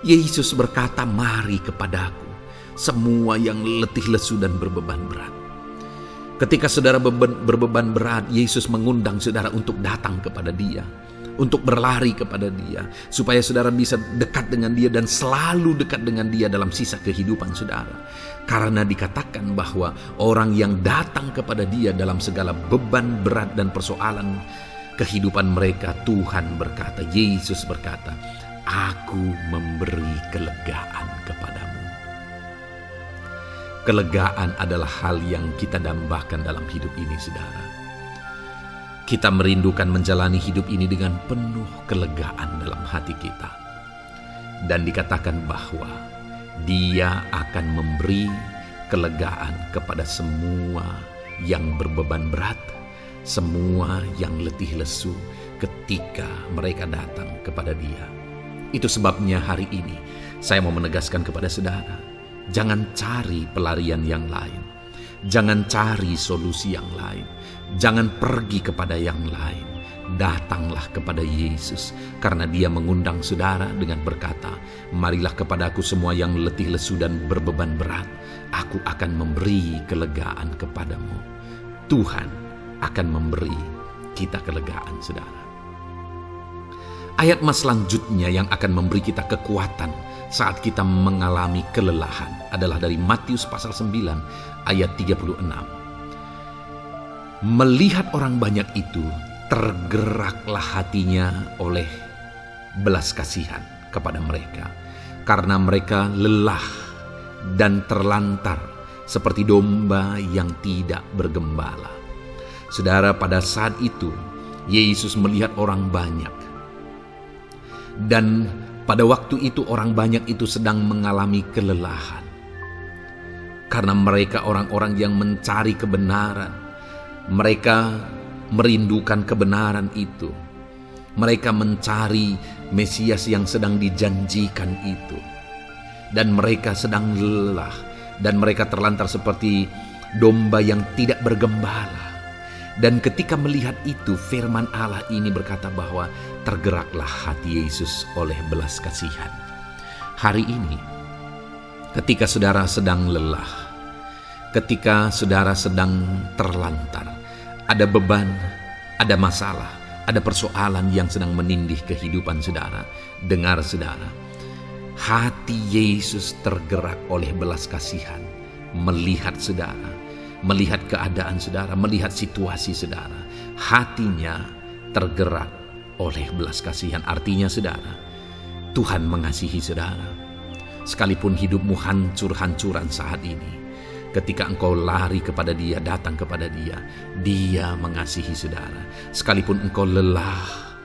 Yesus berkata, "Mari kepadaku semua yang letih lesu dan berbeban berat." Ketika saudara berbeban berat, Yesus mengundang saudara untuk datang kepada Dia, untuk berlari kepada Dia, supaya saudara bisa dekat dengan Dia dan selalu dekat dengan Dia dalam sisa kehidupan saudara. Karena dikatakan bahwa orang yang datang kepada Dia dalam segala beban berat dan persoalan kehidupan mereka, Tuhan berkata, Yesus berkata, "Aku memberi kelegaan kepadamu." Kelegaan adalah hal yang kita dambakan dalam hidup ini, saudara. Kita merindukan menjalani hidup ini dengan penuh kelegaan dalam hati kita. Dan dikatakan bahwa Dia akan memberi kelegaan kepada semua yang berbeban berat, semua yang letih lesu ketika mereka datang kepada Dia. Itu sebabnya hari ini saya mau menegaskan kepada saudara, jangan cari pelarian yang lain. Jangan cari solusi yang lain. Jangan pergi kepada yang lain. Datanglah kepada Yesus, karena Dia mengundang saudara dengan berkata, "Marilah kepadaku semua yang letih lesu dan berbeban berat, aku akan memberi kelegaan kepadamu." Tuhan akan memberi kita kelegaan, saudara. Ayat selanjutnya yang akan memberi kita kekuatan saat kita mengalami kelelahan adalah dari Matius pasal 9 ayat 36. "Melihat orang banyak itu, tergeraklah hatinya oleh belas kasihan kepada mereka, karena mereka lelah dan terlantar seperti domba yang tidak bergembala." Saudara, pada saat itu Yesus melihat orang banyak. Dan pada waktu itu orang banyak itu sedang mengalami kelelahan. Karena mereka orang-orang yang mencari kebenaran. Mereka merindukan kebenaran itu. Mereka mencari Mesias yang sedang dijanjikan itu. Dan mereka sedang lelah. Dan mereka terlantar seperti domba yang tidak bergembala. Dan ketika melihat itu, firman Allah ini berkata bahwa tergeraklah hati Yesus oleh belas kasihan. Hari ini, ketika saudara sedang lelah, ketika saudara sedang terlantar, ada beban, ada masalah, ada persoalan yang sedang menindih kehidupan saudara, dengar saudara, hati Yesus tergerak oleh belas kasihan, melihat saudara, melihat keadaan saudara, melihat situasi saudara. Hatinya tergerak oleh belas kasihan. Artinya saudara, Tuhan mengasihi saudara. Sekalipun hidupmu hancur-hancuran saat ini, ketika engkau lari kepada Dia, datang kepada Dia, Dia mengasihi saudara. Sekalipun engkau lelah,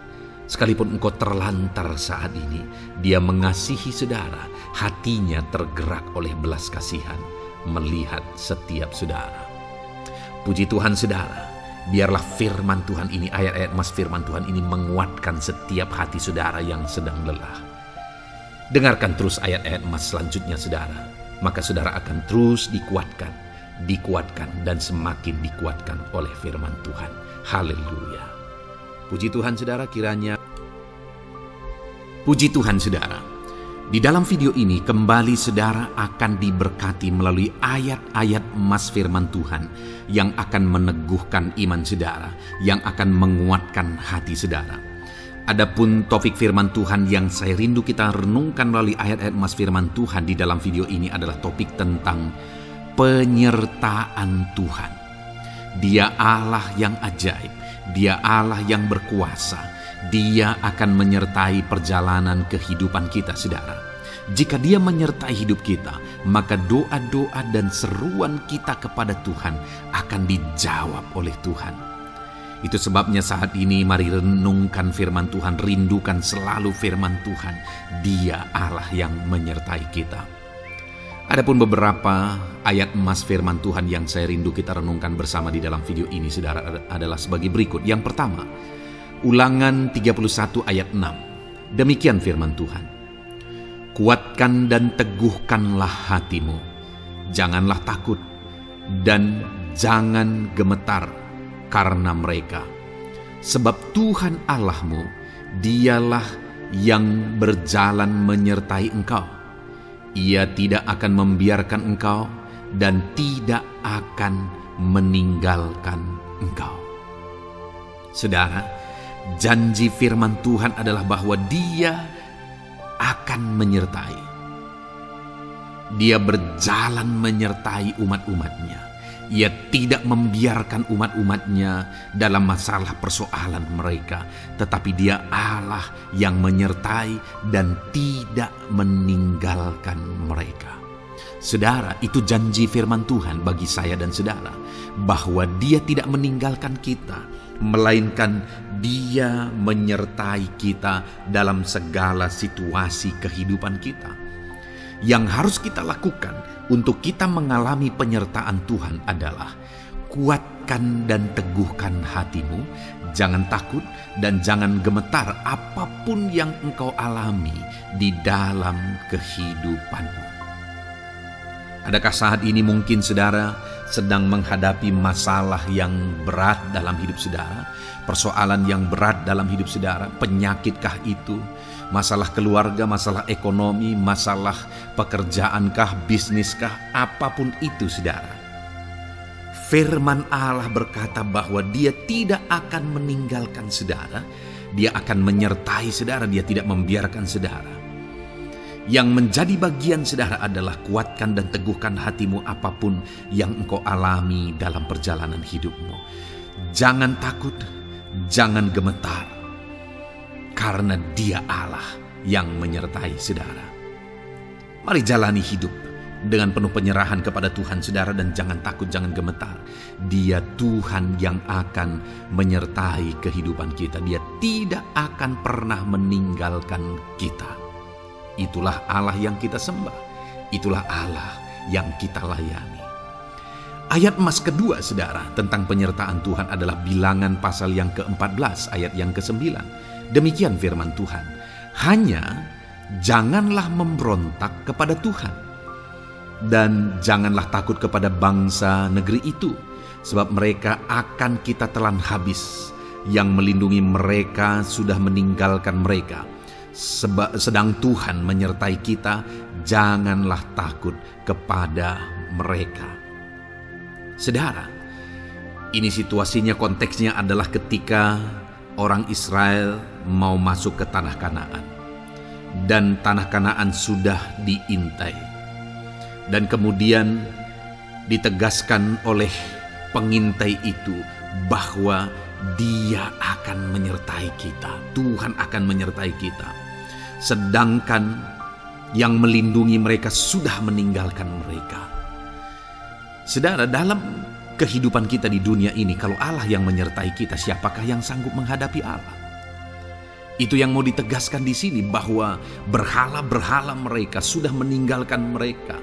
sekalipun engkau terlantar saat ini, Dia mengasihi saudara. Hatinya tergerak oleh belas kasihan melihat setiap saudara. Puji Tuhan saudara, Biarlah firman Tuhan ini, ayat-ayat emas firman Tuhan ini menguatkan setiap hati saudara yang sedang lelah. Dengarkan terus ayat-ayat emas selanjutnya saudara. Maka saudara akan terus dikuatkan, dan semakin dikuatkan oleh firman Tuhan. Haleluya. Puji Tuhan saudara, Puji Tuhan saudara. Di dalam video ini kembali saudara akan diberkati melalui ayat-ayat emas firman Tuhan yang akan meneguhkan iman saudara, yang akan menguatkan hati saudara. Adapun topik firman Tuhan yang saya rindu kita renungkan melalui ayat-ayat emas firman Tuhan di dalam video ini adalah topik tentang penyertaan Tuhan. Dia Allah yang ajaib, Dia Allah yang berkuasa. Dia akan menyertai perjalanan kehidupan kita, saudara. Jika Dia menyertai hidup kita, maka doa-doa dan seruan kita kepada Tuhan akan dijawab oleh Tuhan. Itu sebabnya saat ini mari renungkan firman Tuhan, rindukan selalu firman Tuhan. Dia Allah yang menyertai kita. Adapun beberapa ayat emas firman Tuhan yang saya rindu kita renungkan bersama di dalam video ini, saudara, adalah sebagai berikut. Yang pertama, Ulangan 31 ayat 6. Demikian firman Tuhan. Kuatkan dan teguhkanlah hatimu. Janganlah takut dan jangan gemetar karena mereka. Sebab Tuhan Allahmu, Dialah yang berjalan menyertai engkau. Ia tidak akan membiarkan engkau dan tidak akan meninggalkan engkau. Saudara, janji firman Tuhan adalah bahwa Dia akan menyertai. Dia berjalan menyertai umat-umatnya. Ia tidak membiarkan umat-umatnya dalam masalah persoalan mereka. Tetapi Dia Allah yang menyertai dan tidak meninggalkan mereka. Saudara, itu janji firman Tuhan bagi saya dan saudara. Bahwa Dia tidak meninggalkan kita, melainkan Dia menyertai kita dalam segala situasi kehidupan kita. Yang harus kita lakukan untuk kita mengalami penyertaan Tuhan adalah kuatkan dan teguhkan hatimu, jangan takut dan jangan gemetar apapun yang engkau alami di dalam kehidupanmu. Adakah saat ini mungkin saudara sedang menghadapi masalah yang berat dalam hidup saudara? Persoalan yang berat dalam hidup saudara? Penyakitkah itu? Masalah keluarga, masalah ekonomi, masalah pekerjaankah, bisniskah? Apapun itu saudara. Firman Allah berkata bahwa Dia tidak akan meninggalkan saudara. Dia akan menyertai saudara, Dia tidak membiarkan saudara. Yang menjadi bagian saudara adalah kuatkan dan teguhkan hatimu apapun yang engkau alami dalam perjalanan hidupmu. Jangan takut, jangan gemetar, karena Dia Allah yang menyertai saudara. Mari jalani hidup dengan penuh penyerahan kepada Tuhan saudara, dan jangan takut, jangan gemetar. Dia Tuhan yang akan menyertai kehidupan kita. Dia tidak akan pernah meninggalkan kita. Itulah Allah yang kita sembah. Itulah Allah yang kita layani. Ayat emas kedua saudara tentang penyertaan Tuhan adalah Bilangan pasal yang ke-14 ayat yang ke-9. Demikian firman Tuhan. Hanya janganlah memberontak kepada Tuhan, dan janganlah takut kepada bangsa negeri itu, sebab mereka akan kita telan habis. Yang melindungi mereka sudah meninggalkan mereka. Sedang Tuhan menyertai kita, janganlah takut kepada mereka. Saudara, ini situasinya, konteksnya adalah ketika orang Israel mau masuk ke tanah Kanaan. Dan tanah Kanaan sudah diintai. Dan kemudian ditegaskan oleh pengintai itu bahwa Dia akan menyertai kita. Tuhan akan menyertai kita. Sedangkan yang melindungi mereka sudah meninggalkan mereka. Saudara, dalam kehidupan kita di dunia ini, kalau Allah yang menyertai kita, siapakah yang sanggup menghadapi Allah? Itu yang mau ditegaskan di sini, bahwa berhala-berhala mereka sudah meninggalkan mereka.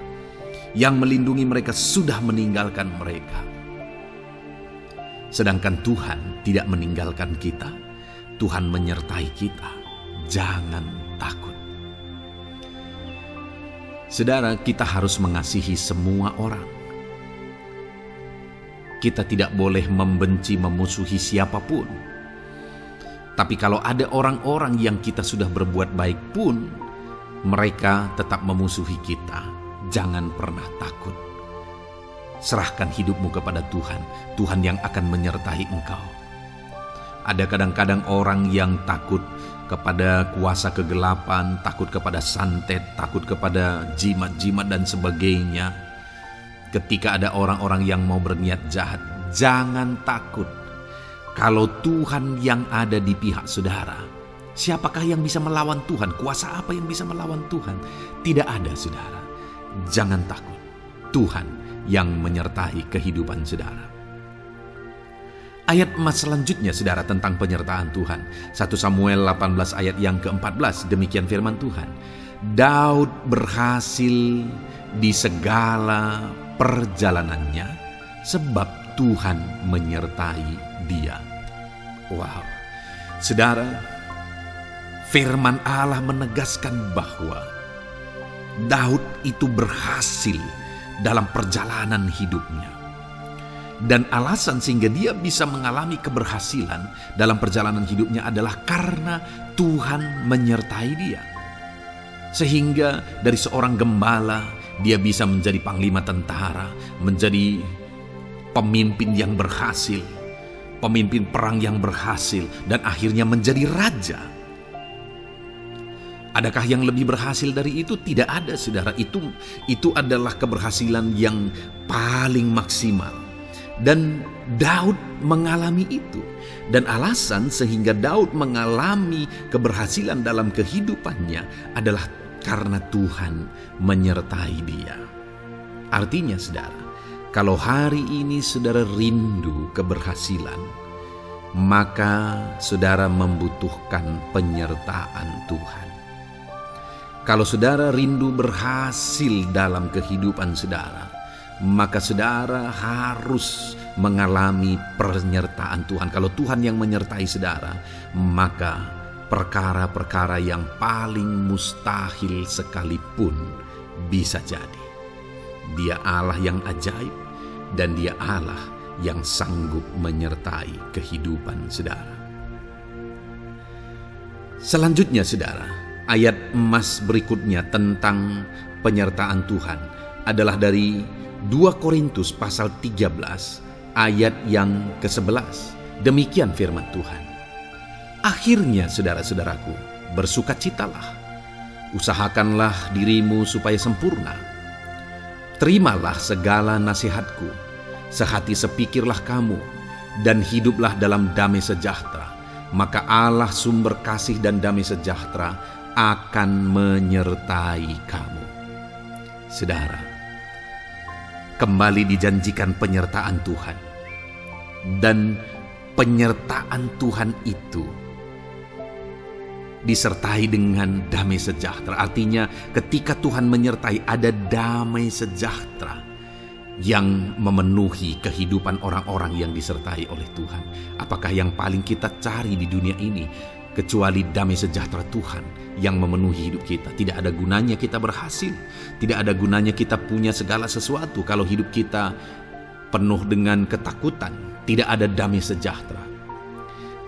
Yang melindungi mereka sudah meninggalkan mereka. Sedangkan Tuhan tidak meninggalkan kita. Tuhan menyertai kita. Jangan takut. Saudara, kita harus mengasihi semua orang. Kita tidak boleh membenci, memusuhi siapapun. Tapi kalau ada orang-orang yang kita sudah berbuat baik pun, mereka tetap memusuhi kita. Jangan pernah takut. Serahkan hidupmu kepada Tuhan. Tuhan yang akan menyertai engkau. Ada kadang-kadang orang yang takut kepada kuasa kegelapan, takut kepada santet, takut kepada jimat-jimat dan sebagainya. Ketika ada orang-orang yang mau berniat jahat, jangan takut. Kalau Tuhan yang ada di pihak saudara, siapakah yang bisa melawan Tuhan? Kuasa apa yang bisa melawan Tuhan? Tidak ada, saudara. Jangan takut. Tuhan yang menyertai kehidupan saudara. Ayat emas selanjutnya, saudara, tentang penyertaan Tuhan. 1 Samuel 18 ayat yang ke-14, demikian firman Tuhan. Daud berhasil di segala perjalanannya sebab Tuhan menyertai dia. Wow. Saudara, firman Allah menegaskan bahwa Daud itu berhasil dalam perjalanan hidupnya. Dan alasan sehingga dia bisa mengalami keberhasilan dalam perjalanan hidupnya adalah karena Tuhan menyertai dia. Sehingga dari seorang gembala, dia bisa menjadi panglima tentara, menjadi pemimpin yang berhasil, pemimpin perang yang berhasil, dan akhirnya menjadi raja. Adakah yang lebih berhasil dari itu? Tidak ada, saudara. Itu adalah keberhasilan yang paling maksimal. Dan Daud mengalami itu. Dan alasan sehingga Daud mengalami keberhasilan dalam kehidupannya adalah karena Tuhan menyertai dia. Artinya, saudara, kalau hari ini saudara rindu keberhasilan, maka saudara membutuhkan penyertaan Tuhan. Kalau saudara rindu berhasil dalam kehidupan saudara, maka saudara harus mengalami penyertaan Tuhan. Kalau Tuhan yang menyertai saudara, maka perkara-perkara yang paling mustahil sekalipun bisa jadi. Dia Allah yang ajaib dan Dia Allah yang sanggup menyertai kehidupan saudara. Selanjutnya, saudara, ayat emas berikutnya tentang penyertaan Tuhan adalah dari 2 Korintus pasal 13 ayat yang ke-11. Demikian firman Tuhan. Akhirnya, saudara-saudaraku, bersukacitalah. Usahakanlah dirimu supaya sempurna. Terimalah segala nasihatku. Sehati sepikirlah kamu dan hiduplah dalam damai sejahtera. Maka Allah sumber kasih dan damai sejahtera akan menyertai kamu. Saudara, kembali dijanjikan penyertaan Tuhan. Dan penyertaan Tuhan itu disertai dengan damai sejahtera. Artinya ketika Tuhan menyertai, ada damai sejahtera yang memenuhi kehidupan orang-orang yang disertai oleh Tuhan. Apakah yang paling kita cari di dunia ini kecuali damai sejahtera Tuhan yang memenuhi hidup kita? Tidak ada gunanya kita berhasil, tidak ada gunanya kita punya segala sesuatu kalau hidup kita penuh dengan ketakutan, tidak ada damai sejahtera.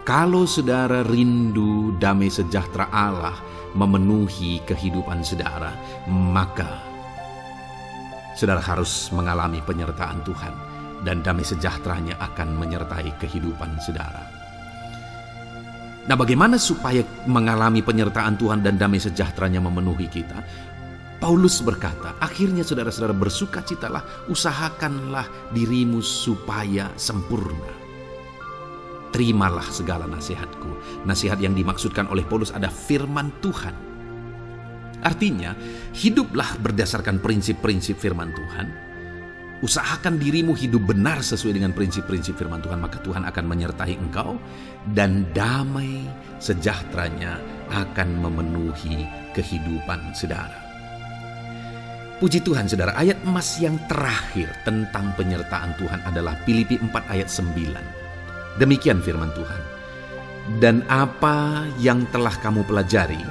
Kalau saudara rindu damai sejahtera Allah memenuhi kehidupan saudara, maka saudara harus mengalami penyertaan Tuhan, dan damai sejahteranya akan menyertai kehidupan saudara. Nah, bagaimana supaya mengalami penyertaan Tuhan dan damai sejahteranya memenuhi kita? Paulus berkata, akhirnya saudara-saudara bersukacitalah, usahakanlah dirimu supaya sempurna. Terimalah segala nasihatku. Nasihat yang dimaksudkan oleh Paulus ada firman Tuhan. Artinya, hiduplah berdasarkan prinsip-prinsip firman Tuhan. Usahakan dirimu hidup benar sesuai dengan prinsip-prinsip firman Tuhan, maka Tuhan akan menyertai engkau dan damai sejahteranya akan memenuhi kehidupan saudara. Puji Tuhan, saudara, ayat emas yang terakhir tentang penyertaan Tuhan adalah Filipi 4 ayat 9. Demikian firman Tuhan. Dan apa yang telah kamu pelajari,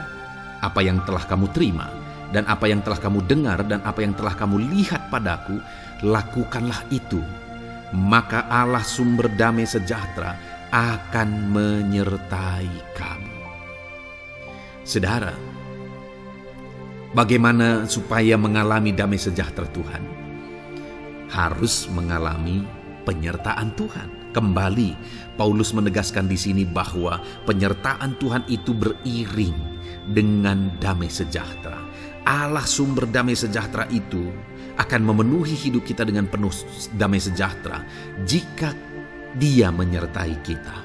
apa yang telah kamu terima, dan apa yang telah kamu dengar, dan apa yang telah kamu lihat padaku, lakukanlah itu. Maka Allah sumber damai sejahtera akan menyertai kamu. Saudara, bagaimana supaya mengalami damai sejahtera Tuhan? Harus mengalami penyertaan Tuhan. Kembali, Paulus menegaskan di sini bahwa penyertaan Tuhan itu beriring dengan damai sejahtera. Allah sumber damai sejahtera itu akan memenuhi hidup kita dengan penuh damai sejahtera jika Dia menyertai kita.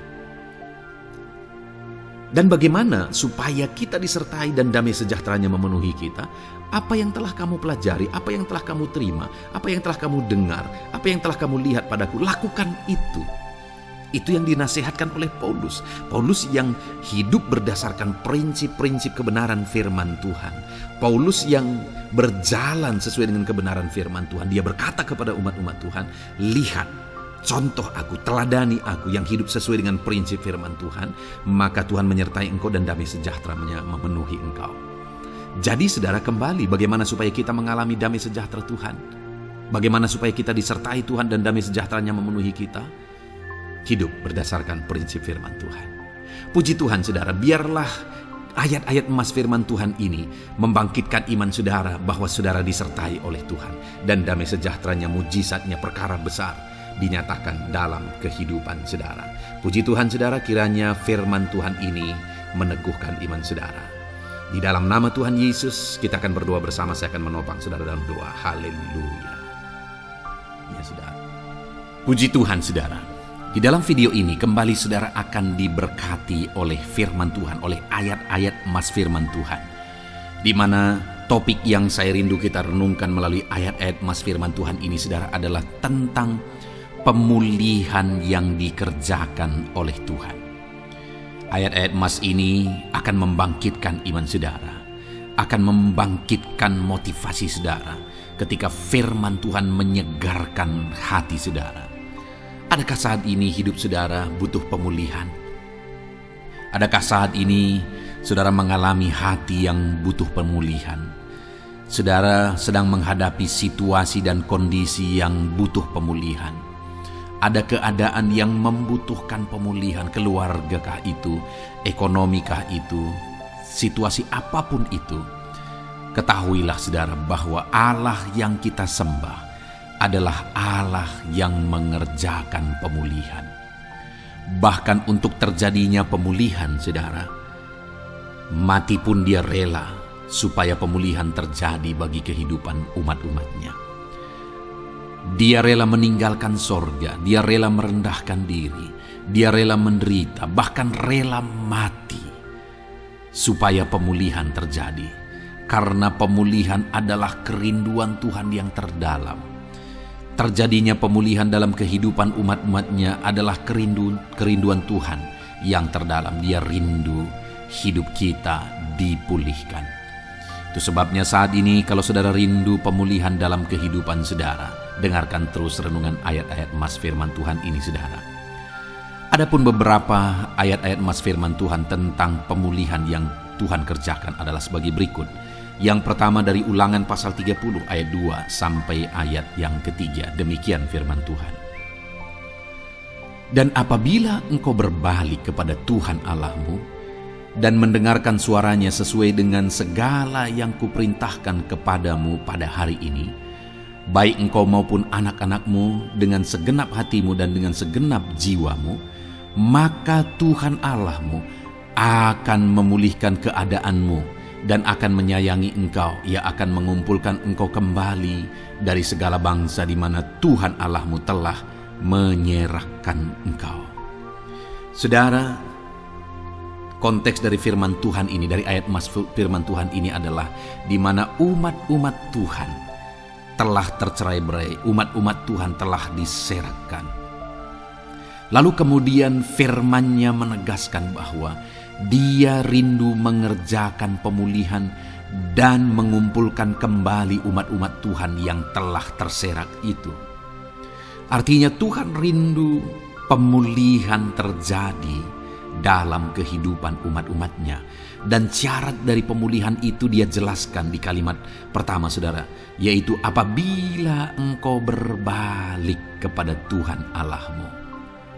Dan bagaimana supaya kita disertai dan damai sejahteranya memenuhi kita? Apa yang telah kamu pelajari, apa yang telah kamu terima, apa yang telah kamu dengar, apa yang telah kamu lihat padaku, lakukan itu. Itu yang dinasihatkan oleh Paulus. Paulus yang hidup berdasarkan prinsip-prinsip kebenaran firman Tuhan. Paulus yang berjalan sesuai dengan kebenaran firman Tuhan. Dia berkata kepada umat-umat Tuhan, lihat, contoh aku, teladani aku yang hidup sesuai dengan prinsip firman Tuhan, maka Tuhan menyertai engkau dan damai sejahtera-Nya memenuhi engkau. Jadi saudara, kembali bagaimana supaya kita mengalami damai sejahtera Tuhan? Bagaimana supaya kita disertai Tuhan dan damai sejahtera-Nya memenuhi kita? Hidup berdasarkan prinsip firman Tuhan. Puji Tuhan saudara, biarlah ayat-ayat emas firman Tuhan ini membangkitkan iman saudara bahwa saudara disertai oleh Tuhan. Dan damai sejahtera-Nya, mujizatnya, perkara besar dinyatakan dalam kehidupan saudara. Puji Tuhan saudara, kiranya firman Tuhan ini meneguhkan iman saudara. Di dalam nama Tuhan Yesus kita akan berdoa bersama. Saya akan menopang saudara dalam doa. Haleluya. Ya saudara. Puji Tuhan saudara. Di dalam video ini kembali saudara akan diberkati oleh firman Tuhan, oleh ayat-ayat emas firman Tuhan. Di mana topik yang saya rindu kita renungkan melalui ayat-ayat emas firman Tuhan ini saudara adalah tentang pemulihan yang dikerjakan oleh Tuhan. Ayat-ayat emas ini akan membangkitkan iman saudara, akan membangkitkan motivasi saudara ketika firman Tuhan menyegarkan hati saudara. Adakah saat ini hidup saudara butuh pemulihan? Adakah saat ini saudara mengalami hati yang butuh pemulihan? Saudara sedang menghadapi situasi dan kondisi yang butuh pemulihan. Ada keadaan yang membutuhkan pemulihan, keluargakah itu, ekonomikah itu, situasi apapun itu. Ketahuilah saudara bahwa Allah yang kita sembah adalah Allah yang mengerjakan pemulihan. Bahkan untuk terjadinya pemulihan saudara, mati pun Dia rela supaya pemulihan terjadi bagi kehidupan umat-umatnya. Dia rela meninggalkan sorga, Dia rela merendahkan diri, Dia rela menderita, bahkan rela mati supaya pemulihan terjadi. Karena pemulihan adalah kerinduan Tuhan yang terdalam. Terjadinya pemulihan dalam kehidupan umat-umatnya adalah kerinduan Tuhan yang terdalam. Dia rindu hidup kita dipulihkan. Itu sebabnya saat ini kalau saudara rindu pemulihan dalam kehidupan saudara, dengarkan terus renungan ayat-ayat emas firman Tuhan ini saudara. Adapun beberapa ayat-ayat emas firman Tuhan tentang pemulihan yang Tuhan kerjakan adalah sebagai berikut. Yang pertama dari Ulangan pasal 30 ayat 2 sampai ayat yang ketiga. Demikian firman Tuhan. Dan apabila engkau berbalik kepada Tuhan Allahmu dan mendengarkan suaranya sesuai dengan segala yang kuperintahkan kepadamu pada hari ini, baik engkau maupun anak-anakmu dengan segenap hatimu dan dengan segenap jiwamu, maka Tuhan Allahmu akan memulihkan keadaanmu dan akan menyayangi engkau. Ia akan mengumpulkan engkau kembali dari segala bangsa di mana Tuhan Allahmu telah menyerahkan engkau. Saudara, konteks dari firman Tuhan ini, dari ayat emas firman Tuhan ini adalah di mana umat-umat Tuhan telah tercerai-berai, umat-umat Tuhan telah diserahkan. Lalu kemudian firman-Nya menegaskan bahwa Dia rindu mengerjakan pemulihan dan mengumpulkan kembali umat-umat Tuhan yang telah terserak itu. Artinya Tuhan rindu pemulihan terjadi dalam kehidupan umat-umatnya. Dan syarat dari pemulihan itu dia jelaskan di kalimat pertama, saudara, yaitu apabila engkau berbalik kepada Tuhan Allahmu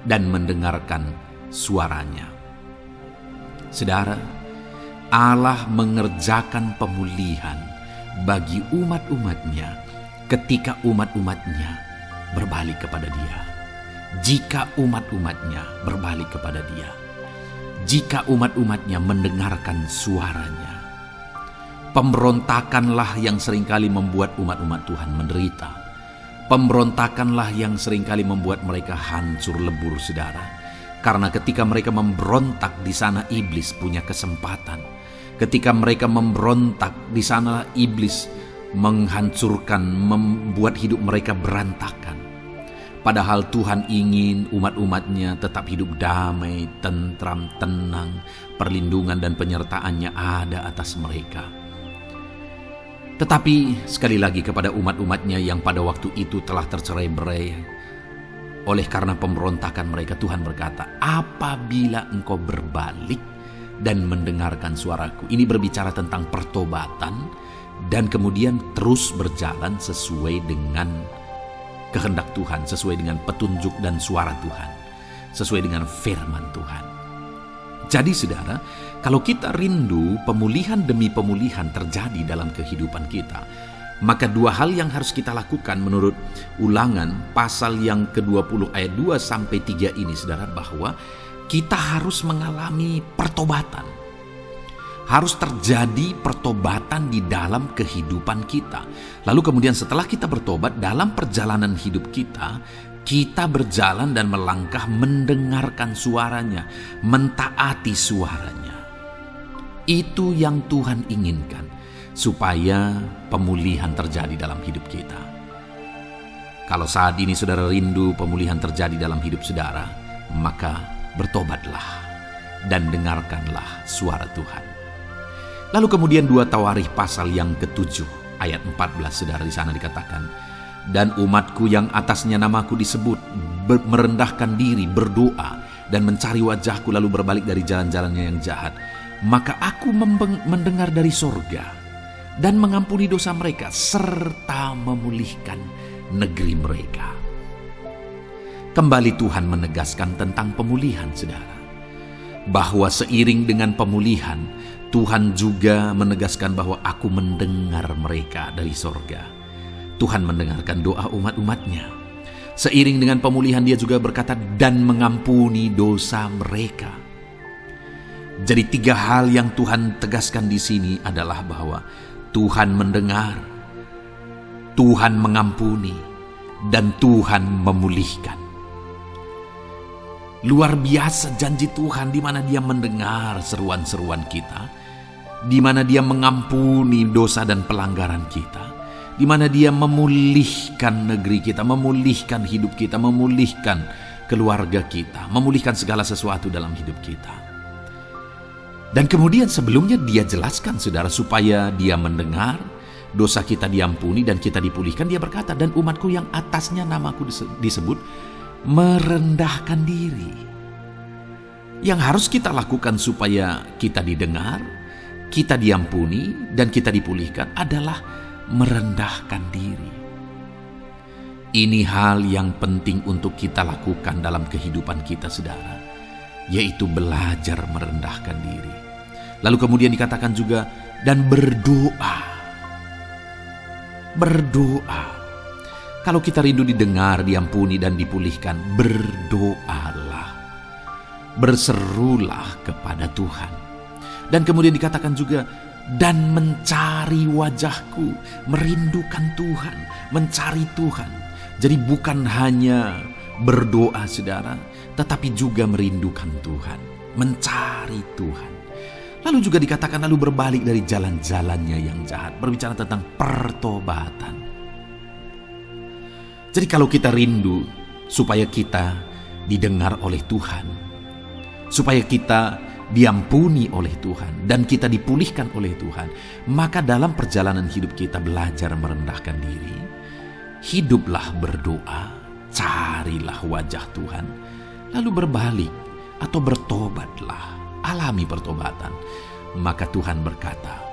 dan mendengarkan suaranya. Saudara, Allah mengerjakan pemulihan bagi umat-umatnya ketika umat-umatnya berbalik kepada Dia. Jika umat-umatnya berbalik kepada Dia, jika umat-umatnya mendengarkan suaranya. Pemberontakanlah yang seringkali membuat umat-umat Tuhan menderita. Pemberontakanlah yang seringkali membuat mereka hancur lebur, saudara. Karena ketika mereka memberontak, di sana iblis punya kesempatan. Ketika mereka memberontak, di sana iblis menghancurkan, membuat hidup mereka berantakan. Padahal Tuhan ingin umat-umatnya tetap hidup damai, tentram, tenang, perlindungan dan penyertaannya ada atas mereka. Tetapi sekali lagi kepada umat-umatnya yang pada waktu itu telah tercerai-berai oleh karena pemberontakan mereka, Tuhan berkata, apabila engkau berbalik dan mendengarkan suaraku. Ini berbicara tentang pertobatan dan kemudian terus berjalan sesuai dengan kehendak Tuhan, sesuai dengan petunjuk dan suara Tuhan, sesuai dengan firman Tuhan. Jadi saudara, kalau kita rindu pemulihan demi pemulihan terjadi dalam kehidupan kita, maka dua hal yang harus kita lakukan menurut Ulangan pasal yang ke-20 ayat 2-3 ini, saudara, bahwa kita harus mengalami pertobatan. Harus terjadi pertobatan di dalam kehidupan kita. Lalu kemudian setelah kita bertobat, dalam perjalanan hidup kita, kita berjalan dan melangkah mendengarkan suaranya, mentaati suaranya. Itu yang Tuhan inginkan, supaya pemulihan terjadi dalam hidup kita. Kalau saat ini saudara rindu pemulihan terjadi dalam hidup saudara, maka bertobatlah dan dengarkanlah suara Tuhan. Lalu kemudian 2 Tawarikh pasal yang ke-7 ayat 14, saudara, di sana dikatakan, dan umatku yang atasnya namaku disebut merendahkan diri, berdoa dan mencari wajahku lalu berbalik dari jalan-jalannya yang jahat, maka aku mendengar dari sorga dan mengampuni dosa mereka serta memulihkan negeri mereka. Kembali Tuhan menegaskan tentang pemulihan, saudara, bahwa seiring dengan pemulihan Tuhan juga menegaskan bahwa aku mendengar mereka dari sorga. Tuhan mendengarkan doa umat-umatnya. Seiring dengan pemulihan dia juga berkata dan mengampuni dosa mereka. Jadi 3 hal yang Tuhan tegaskan di sini adalah bahwa Tuhan mendengar, Tuhan mengampuni, dan Tuhan memulihkan. Luar biasa janji Tuhan di mana Dia mendengar seruan-seruan kita, di mana Dia mengampuni dosa dan pelanggaran kita, di mana Dia memulihkan negeri kita, memulihkan hidup kita, memulihkan keluarga kita, memulihkan segala sesuatu dalam hidup kita. Dan kemudian sebelumnya Dia jelaskan, saudara, supaya Dia mendengar, dosa kita diampuni dan kita dipulihkan. Dia berkata, dan umatku yang atasnya namaku disebut merendahkan diri. Yang harus kita lakukan supaya kita didengar, kita diampuni, dan kita dipulihkan adalah merendahkan diri. Ini hal yang penting untuk kita lakukan dalam kehidupan kita, saudara, yaitu belajar merendahkan diri. Lalu kemudian dikatakan juga, dan berdoa. Berdoa. Kalau kita rindu didengar, diampuni, dan dipulihkan, berdoalah. Berserulah kepada Tuhan. Dan kemudian dikatakan juga, dan mencari wajahku, merindukan Tuhan, mencari Tuhan. Jadi bukan hanya berdoa, saudara, tetapi juga merindukan Tuhan, mencari Tuhan. Lalu juga dikatakan lalu berbalik dari jalan-jalannya yang jahat, berbicara tentang pertobatan. Jadi kalau kita rindu supaya kita didengar oleh Tuhan, supaya kita diampuni oleh Tuhan, dan kita dipulihkan oleh Tuhan, maka dalam perjalanan hidup kita belajar merendahkan diri, hiduplah berdoa, carilah wajah Tuhan, lalu berbalik atau bertobatlah, alami pertobatan. Maka Tuhan berkata,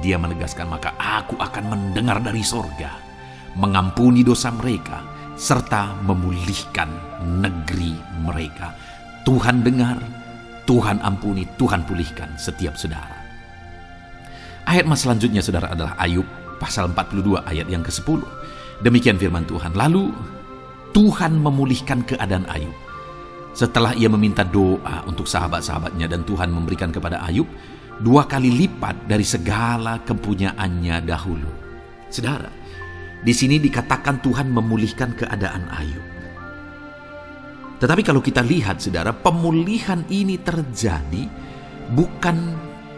Dia menegaskan, maka aku akan mendengar dari sorga, mengampuni dosa mereka, serta memulihkan negeri mereka. Tuhan dengar, Tuhan ampuni, Tuhan pulihkan setiap saudara. Ayat mas selanjutnya saudara adalah Ayub pasal 42 ayat yang ke-10. Demikian firman Tuhan. Lalu Tuhan memulihkan keadaan Ayub. Setelah ia meminta doa untuk sahabat-sahabatnya dan Tuhan memberikan kepada Ayub 2 kali lipat dari segala kepunyaannya dahulu. Saudara, di sini dikatakan Tuhan memulihkan keadaan Ayub. Tetapi kalau kita lihat saudara, pemulihan ini terjadi bukan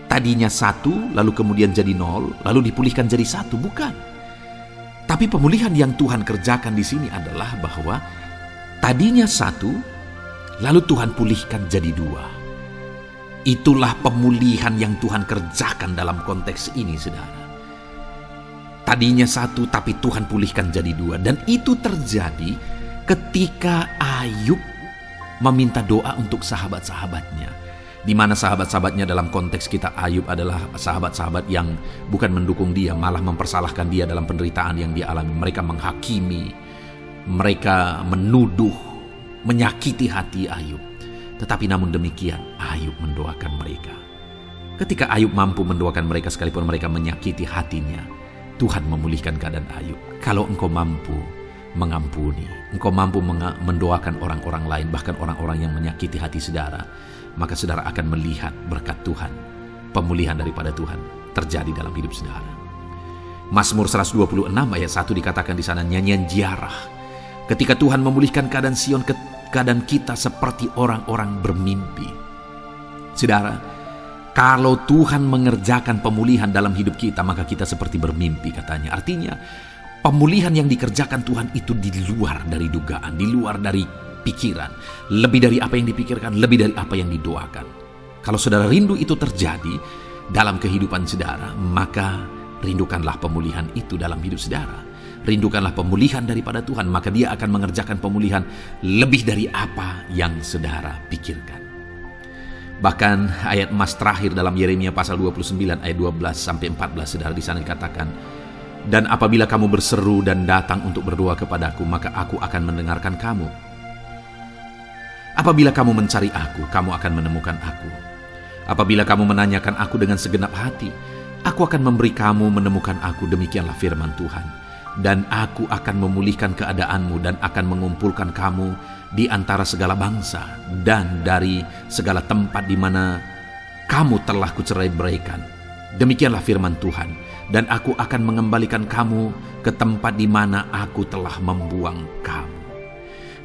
tadinya 1 lalu kemudian jadi 0 lalu dipulihkan jadi 1, bukan. Tapi pemulihan yang Tuhan kerjakan di sini adalah bahwa tadinya 1 lalu Tuhan pulihkan jadi 2. Itulah pemulihan yang Tuhan kerjakan dalam konteks ini, saudara. Tadinya 1 tapi Tuhan pulihkan jadi 2. Dan itu terjadi ketika Ayub meminta doa untuk sahabat-sahabatnya. Di mana sahabat-sahabatnya dalam konteks kita Ayub adalah sahabat-sahabat yang bukan mendukung dia, malah mempersalahkan dia dalam penderitaan yang dia alami. Mereka menghakimi, mereka menuduh, menyakiti hati Ayub. Tetapi namun demikian Ayub mendoakan mereka. Ketika Ayub mampu mendoakan mereka sekalipun mereka menyakiti hatinya, Tuhan memulihkan keadaan Ayub. Kalau engkau mampu mengampuni, engkau mampu mendoakan orang-orang lain, bahkan orang-orang yang menyakiti hati saudara, maka saudara akan melihat berkat Tuhan, pemulihan daripada Tuhan terjadi dalam hidup saudara. Mazmur 126 ayat 1 dikatakan di sana, nyanyian ziarah. Ketika Tuhan memulihkan keadaan Sion, keadaan kita seperti orang-orang bermimpi. Saudara, kalau Tuhan mengerjakan pemulihan dalam hidup kita, maka kita seperti bermimpi katanya. Artinya, pemulihan yang dikerjakan Tuhan itu di luar dari dugaan, di luar dari pikiran, lebih dari apa yang dipikirkan, lebih dari apa yang didoakan. Kalau saudara rindu itu terjadi dalam kehidupan saudara, maka rindukanlah pemulihan itu dalam hidup saudara. Rindukanlah pemulihan daripada Tuhan, maka Dia akan mengerjakan pemulihan lebih dari apa yang saudara pikirkan. Bahkan ayat emas terakhir dalam Yeremia pasal 29 ayat 12 sampai 14 saudara, di sana dikatakan, dan apabila kamu berseru dan datang untuk berdoa kepadaku, maka aku akan mendengarkan kamu. Apabila kamu mencari aku, kamu akan menemukan aku. Apabila kamu menanyakan aku dengan segenap hati, aku akan memberi kamu menemukan aku, demikianlah firman Tuhan. Dan aku akan memulihkan keadaanmu dan akan mengumpulkan kamu di antara segala bangsa dan dari segala tempat di mana kamu telah kucerai-beraikan. Demikianlah firman Tuhan. Dan aku akan mengembalikan kamu ke tempat di mana aku telah membuang kamu.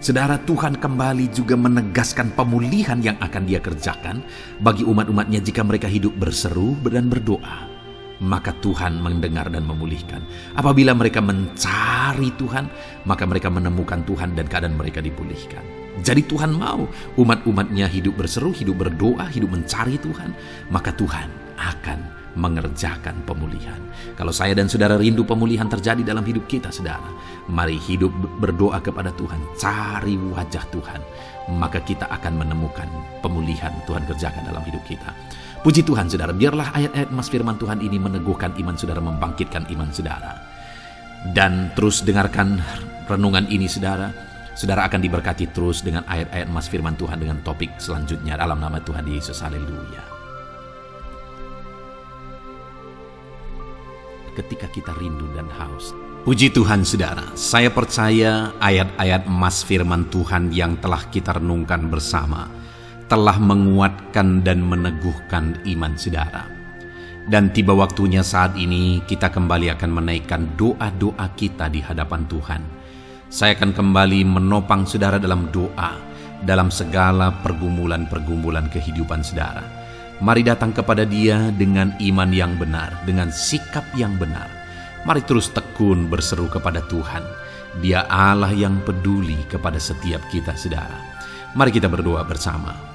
Saudara, Tuhan kembali juga menegaskan pemulihan yang akan Dia kerjakan bagi umat-umatnya jika mereka hidup berseru dan berdoa. Maka Tuhan mendengar dan memulihkan. Apabila mereka mencari Tuhan, maka mereka menemukan Tuhan dan keadaan mereka dipulihkan. Jadi Tuhan mau umat-umatnya hidup berseru, hidup berdoa, hidup mencari Tuhan, maka Tuhan akan mengerjakan pemulihan. Kalau saya dan saudara rindu pemulihan terjadi dalam hidup kita, saudara, mari hidup berdoa kepada Tuhan, cari wajah Tuhan, maka kita akan menemukan pemulihan Tuhan kerjakan dalam hidup kita. Puji Tuhan saudara, biarlah ayat-ayat emas firman Tuhan ini meneguhkan iman saudara, membangkitkan iman saudara. Dan terus dengarkan renungan ini saudara. Saudara akan diberkati terus dengan ayat-ayat emas firman Tuhan dengan topik selanjutnya dalam nama Tuhan Yesus. Haleluya. Ketika kita rindu dan haus. Puji Tuhan saudara, saya percaya ayat-ayat emas firman Tuhan yang telah kita renungkan bersama telah menguatkan dan meneguhkan iman saudara. Dan tiba waktunya saat ini kita kembali akan menaikkan doa-doa kita di hadapan Tuhan. Saya akan kembali menopang saudara dalam doa, dalam segala pergumulan-pergumulan kehidupan saudara. Mari datang kepada Dia dengan iman yang benar, dengan sikap yang benar. Mari terus tekun berseru kepada Tuhan. Dia Allah yang peduli kepada setiap kita saudara. Mari kita berdoa bersama.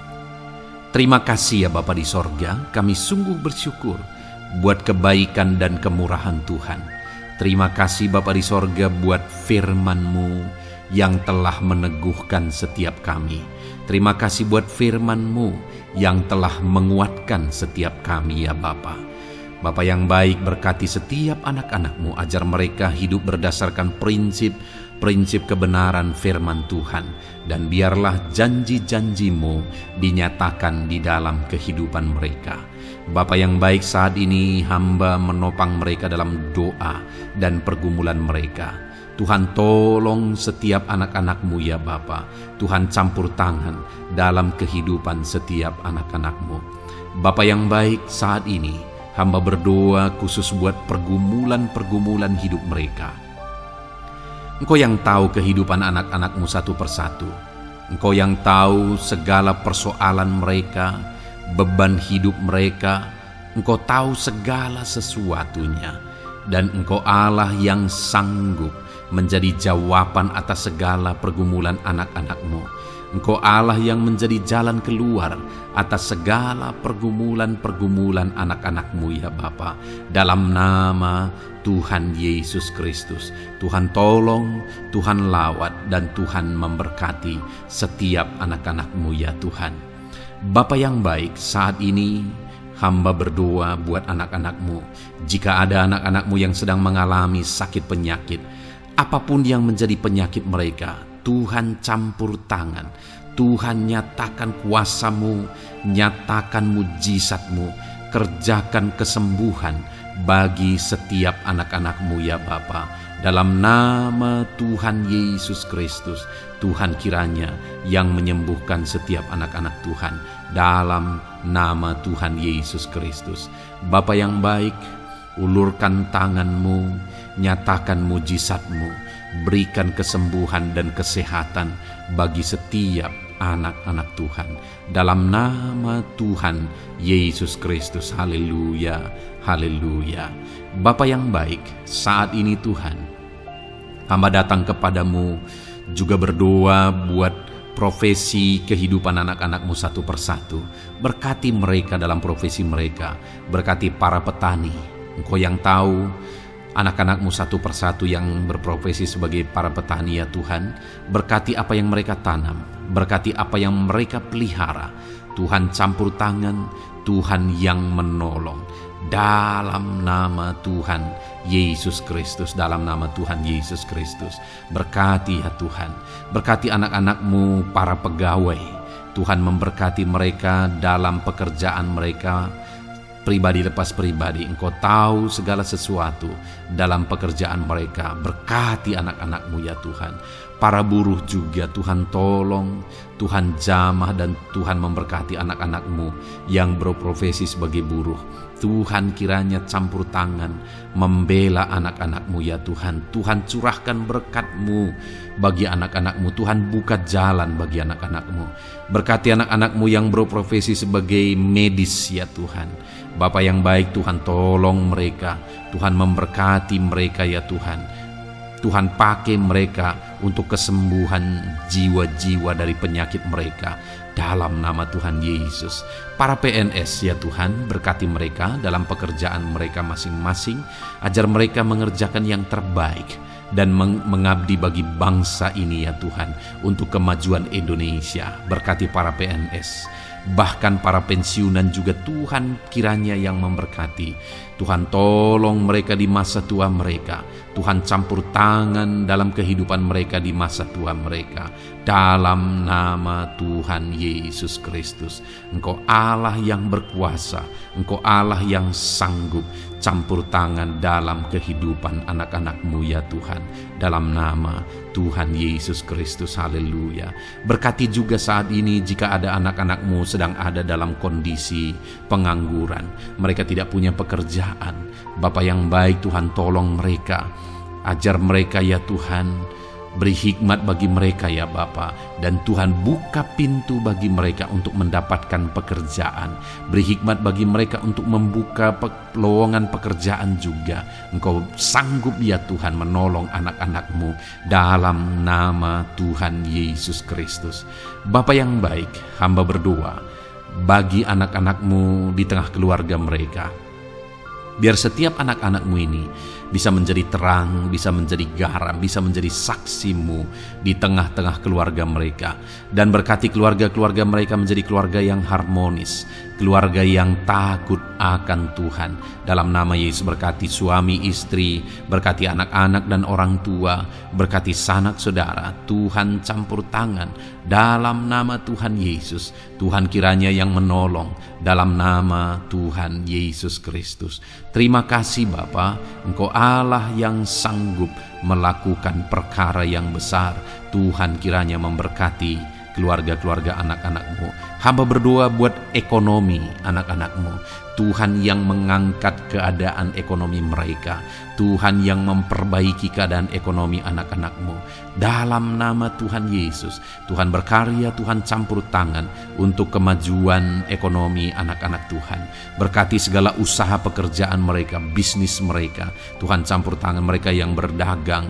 Terima kasih ya Bapa di sorga, kami sungguh bersyukur buat kebaikan dan kemurahan Tuhan. Terima kasih Bapa di sorga buat firman-Mu yang telah meneguhkan setiap kami. Terima kasih buat firman-Mu yang telah menguatkan setiap kami ya Bapa. Bapa yang baik, berkati setiap anak-anak-Mu, ajar mereka hidup berdasarkan prinsip kebenaran firman Tuhan, dan biarlah janji-janji-Mu dinyatakan di dalam kehidupan mereka. Bapa yang baik, saat ini hamba menopang mereka dalam doa dan pergumulan mereka. Tuhan, tolong setiap anak-anak-Mu ya Bapa. Tuhan, campur tangan dalam kehidupan setiap anak-anak-Mu. Bapa yang baik, saat ini hamba berdoa khusus buat pergumulan-pergumulan hidup mereka. Engkau yang tahu kehidupan anak-anak-Mu satu persatu. Engkau yang tahu segala persoalan mereka, beban hidup mereka. Engkau tahu segala sesuatunya. Dan Engkau Allah yang sanggup menjadi jawaban atas segala pergumulan anak-anak-Mu. Engkau Allah yang menjadi jalan keluar atas segala pergumulan-pergumulan anak-anak-Mu ya Bapa. Dalam nama Tuhan Yesus Kristus, Tuhan tolong, Tuhan lawat, dan Tuhan memberkati setiap anak-anak-Mu ya Tuhan. Bapa yang baik, saat ini hamba berdoa buat anak-anak-Mu. Jika ada anak-anak-Mu yang sedang mengalami sakit penyakit, apapun yang menjadi penyakit mereka, Tuhan campur tangan. Tuhan nyatakan kuasa-Mu, nyatakan mujizat-Mu, kerjakan kesembuhan bagi setiap anak-anak-Mu ya Bapa. Dalam nama Tuhan Yesus Kristus, Tuhan kiranya yang menyembuhkan setiap anak-anak Tuhan. Dalam nama Tuhan Yesus Kristus. Bapa yang baik, ulurkan tangan-Mu, nyatakan mujizat-Mu, berikan kesembuhan dan kesehatan bagi setiap anak-anak Tuhan. Dalam nama Tuhan Yesus Kristus. Haleluya, haleluya. Bapa yang baik, saat ini Tuhan, hamba datang kepadamu juga berdoa buat profesi kehidupan anak-anak-Mu satu persatu. Berkati mereka dalam profesi mereka. Berkati para petani. Engkau yang tahu anak-anak-Mu satu persatu yang berprofesi sebagai para petani ya Tuhan. Berkati apa yang mereka tanam. Berkati apa yang mereka pelihara. Tuhan campur tangan, Tuhan yang menolong. Dalam nama Tuhan Yesus Kristus, dalam nama Tuhan Yesus Kristus. Berkati ya Tuhan. Berkati anak-anak-Mu para pegawai. Tuhan memberkati mereka dalam pekerjaan mereka, pribadi lepas pribadi. Engkau tahu segala sesuatu dalam pekerjaan mereka. Berkati anak-anak-Mu ya Tuhan. Para buruh juga Tuhan tolong, Tuhan jamah, dan Tuhan memberkati anak-anak-Mu yang berprofesi sebagai buruh. Tuhan kiranya campur tangan membela anak-anak-Mu ya Tuhan. Tuhan curahkan berkat-Mu bagi anak-anak-Mu. Tuhan buka jalan bagi anak-anak-Mu. Berkati anak-anak-Mu yang berprofesi sebagai medis ya Tuhan. Bapa yang baik, Tuhan tolong mereka. Tuhan memberkati mereka ya Tuhan. Tuhan pakai mereka untuk kesembuhan jiwa-jiwa dari penyakit mereka. Dalam nama Tuhan Yesus. Para PNS ya Tuhan, berkati mereka dalam pekerjaan mereka masing-masing. Ajar mereka mengerjakan yang terbaik dan mengabdi bagi bangsa ini ya Tuhan, untuk kemajuan Indonesia. Berkati para PNS, bahkan para pensiunan juga Tuhan kiranya yang memberkati. Tuhan tolong mereka di masa tua mereka. Tuhan campur tangan dalam kehidupan mereka di masa tua mereka. Dalam nama Tuhan Yesus Kristus. Engkau Allah yang berkuasa. Engkau Allah yang sanggup campur tangan dalam kehidupan anak-anak-Mu ya Tuhan. Dalam nama Tuhan Yesus Kristus. Haleluya. Berkati juga saat ini jika ada anak-anak-Mu sedang ada dalam kondisi pengangguran. Mereka tidak punya pekerjaan. Bapa yang baik, Tuhan tolong mereka. Ajar mereka ya Tuhan. Beri hikmat bagi mereka ya Bapa. Dan Tuhan buka pintu bagi mereka untuk mendapatkan pekerjaan. Beri hikmat bagi mereka untuk membuka lowongan pekerjaan juga. Engkau sanggup ya Tuhan menolong anak-anak-Mu. Dalam nama Tuhan Yesus Kristus. Bapa yang baik, hamba berdoa bagi anak-anak-Mu di tengah keluarga mereka. Biar setiap anak-anak-Mu ini bisa menjadi terang, bisa menjadi garam, bisa menjadi saksi-Mu di tengah-tengah keluarga mereka. Dan berkati keluarga-keluarga mereka menjadi keluarga yang harmonis, keluarga yang takut akan Tuhan. Dalam nama Yesus, berkati suami istri, berkati anak-anak dan orang tua, berkati sanak saudara. Tuhan campur tangan dalam nama Tuhan Yesus. Tuhan kiranya yang menolong dalam nama Tuhan Yesus Kristus. Terima kasih Bapa, Engkau Allah yang sanggup melakukan perkara yang besar. Tuhan kiranya memberkati keluarga-keluarga anak-anak-Mu. Hamba berdoa buat ekonomi anak-anak-Mu. Tuhan yang mengangkat keadaan ekonomi mereka. Tuhan yang memperbaiki keadaan ekonomi anak-anak-Mu. Dalam nama Tuhan Yesus, Tuhan berkarya, Tuhan campur tangan untuk kemajuan ekonomi anak-anak Tuhan. Berkati segala usaha pekerjaan mereka, bisnis mereka. Tuhan campur tangan mereka yang berdagang,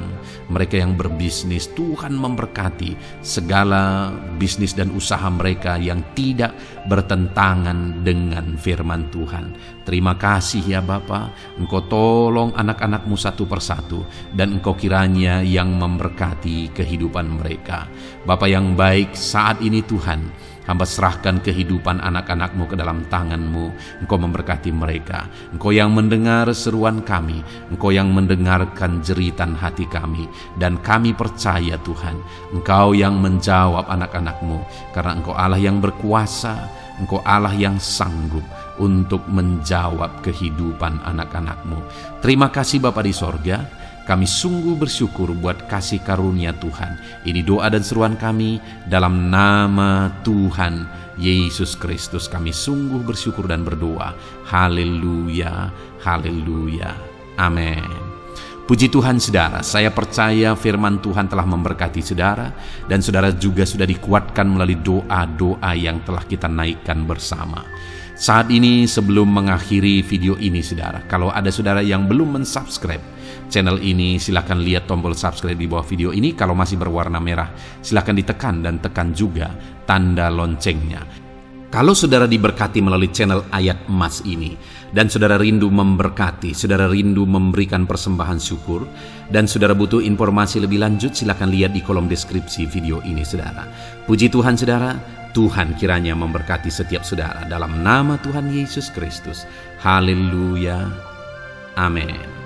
mereka yang berbisnis. Tuhan memberkati segala bisnis dan usaha mereka yang tidak bertentangan dengan firman Tuhan. Terima kasih ya Bapa, Engkau tolong anak-anak-Mu satu persatu, dan Engkau kiranya yang memberkati kehidupan mereka. Bapa yang baik, saat ini Tuhan, hamba serahkan kehidupan anak-anak-Mu ke dalam tangan-Mu. Engkau memberkati mereka. Engkau yang mendengar seruan kami, Engkau yang mendengarkan jeritan hati kami, dan kami percaya Tuhan, Engkau yang menjawab anak-anak-Mu, karena Engkau Allah yang berkuasa, Engkau Allah yang sanggup untuk menjawab kehidupan anak-anak-Mu. Terima kasih Bapa di sorga. Kami sungguh bersyukur buat kasih karunia Tuhan. Ini doa dan seruan kami dalam nama Tuhan Yesus Kristus. Kami sungguh bersyukur dan berdoa. Haleluya, haleluya, amin. Puji Tuhan saudara, saya percaya firman Tuhan telah memberkati saudara, dan saudara juga sudah dikuatkan melalui doa-doa yang telah kita naikkan bersama. Saat ini sebelum mengakhiri video ini saudara, kalau ada saudara yang belum mensubscribe channel ini, silakan lihat tombol subscribe di bawah video ini. Kalau masih berwarna merah, silakan ditekan dan tekan juga tanda loncengnya. Kalau saudara diberkati melalui channel Ayat Emas ini, dan saudara rindu memberkati, saudara rindu memberikan persembahan syukur, dan saudara butuh informasi lebih lanjut, silakan lihat di kolom deskripsi video ini saudara. Puji Tuhan saudara, Tuhan kiranya memberkati setiap saudara dalam nama Tuhan Yesus Kristus. Haleluya, amin.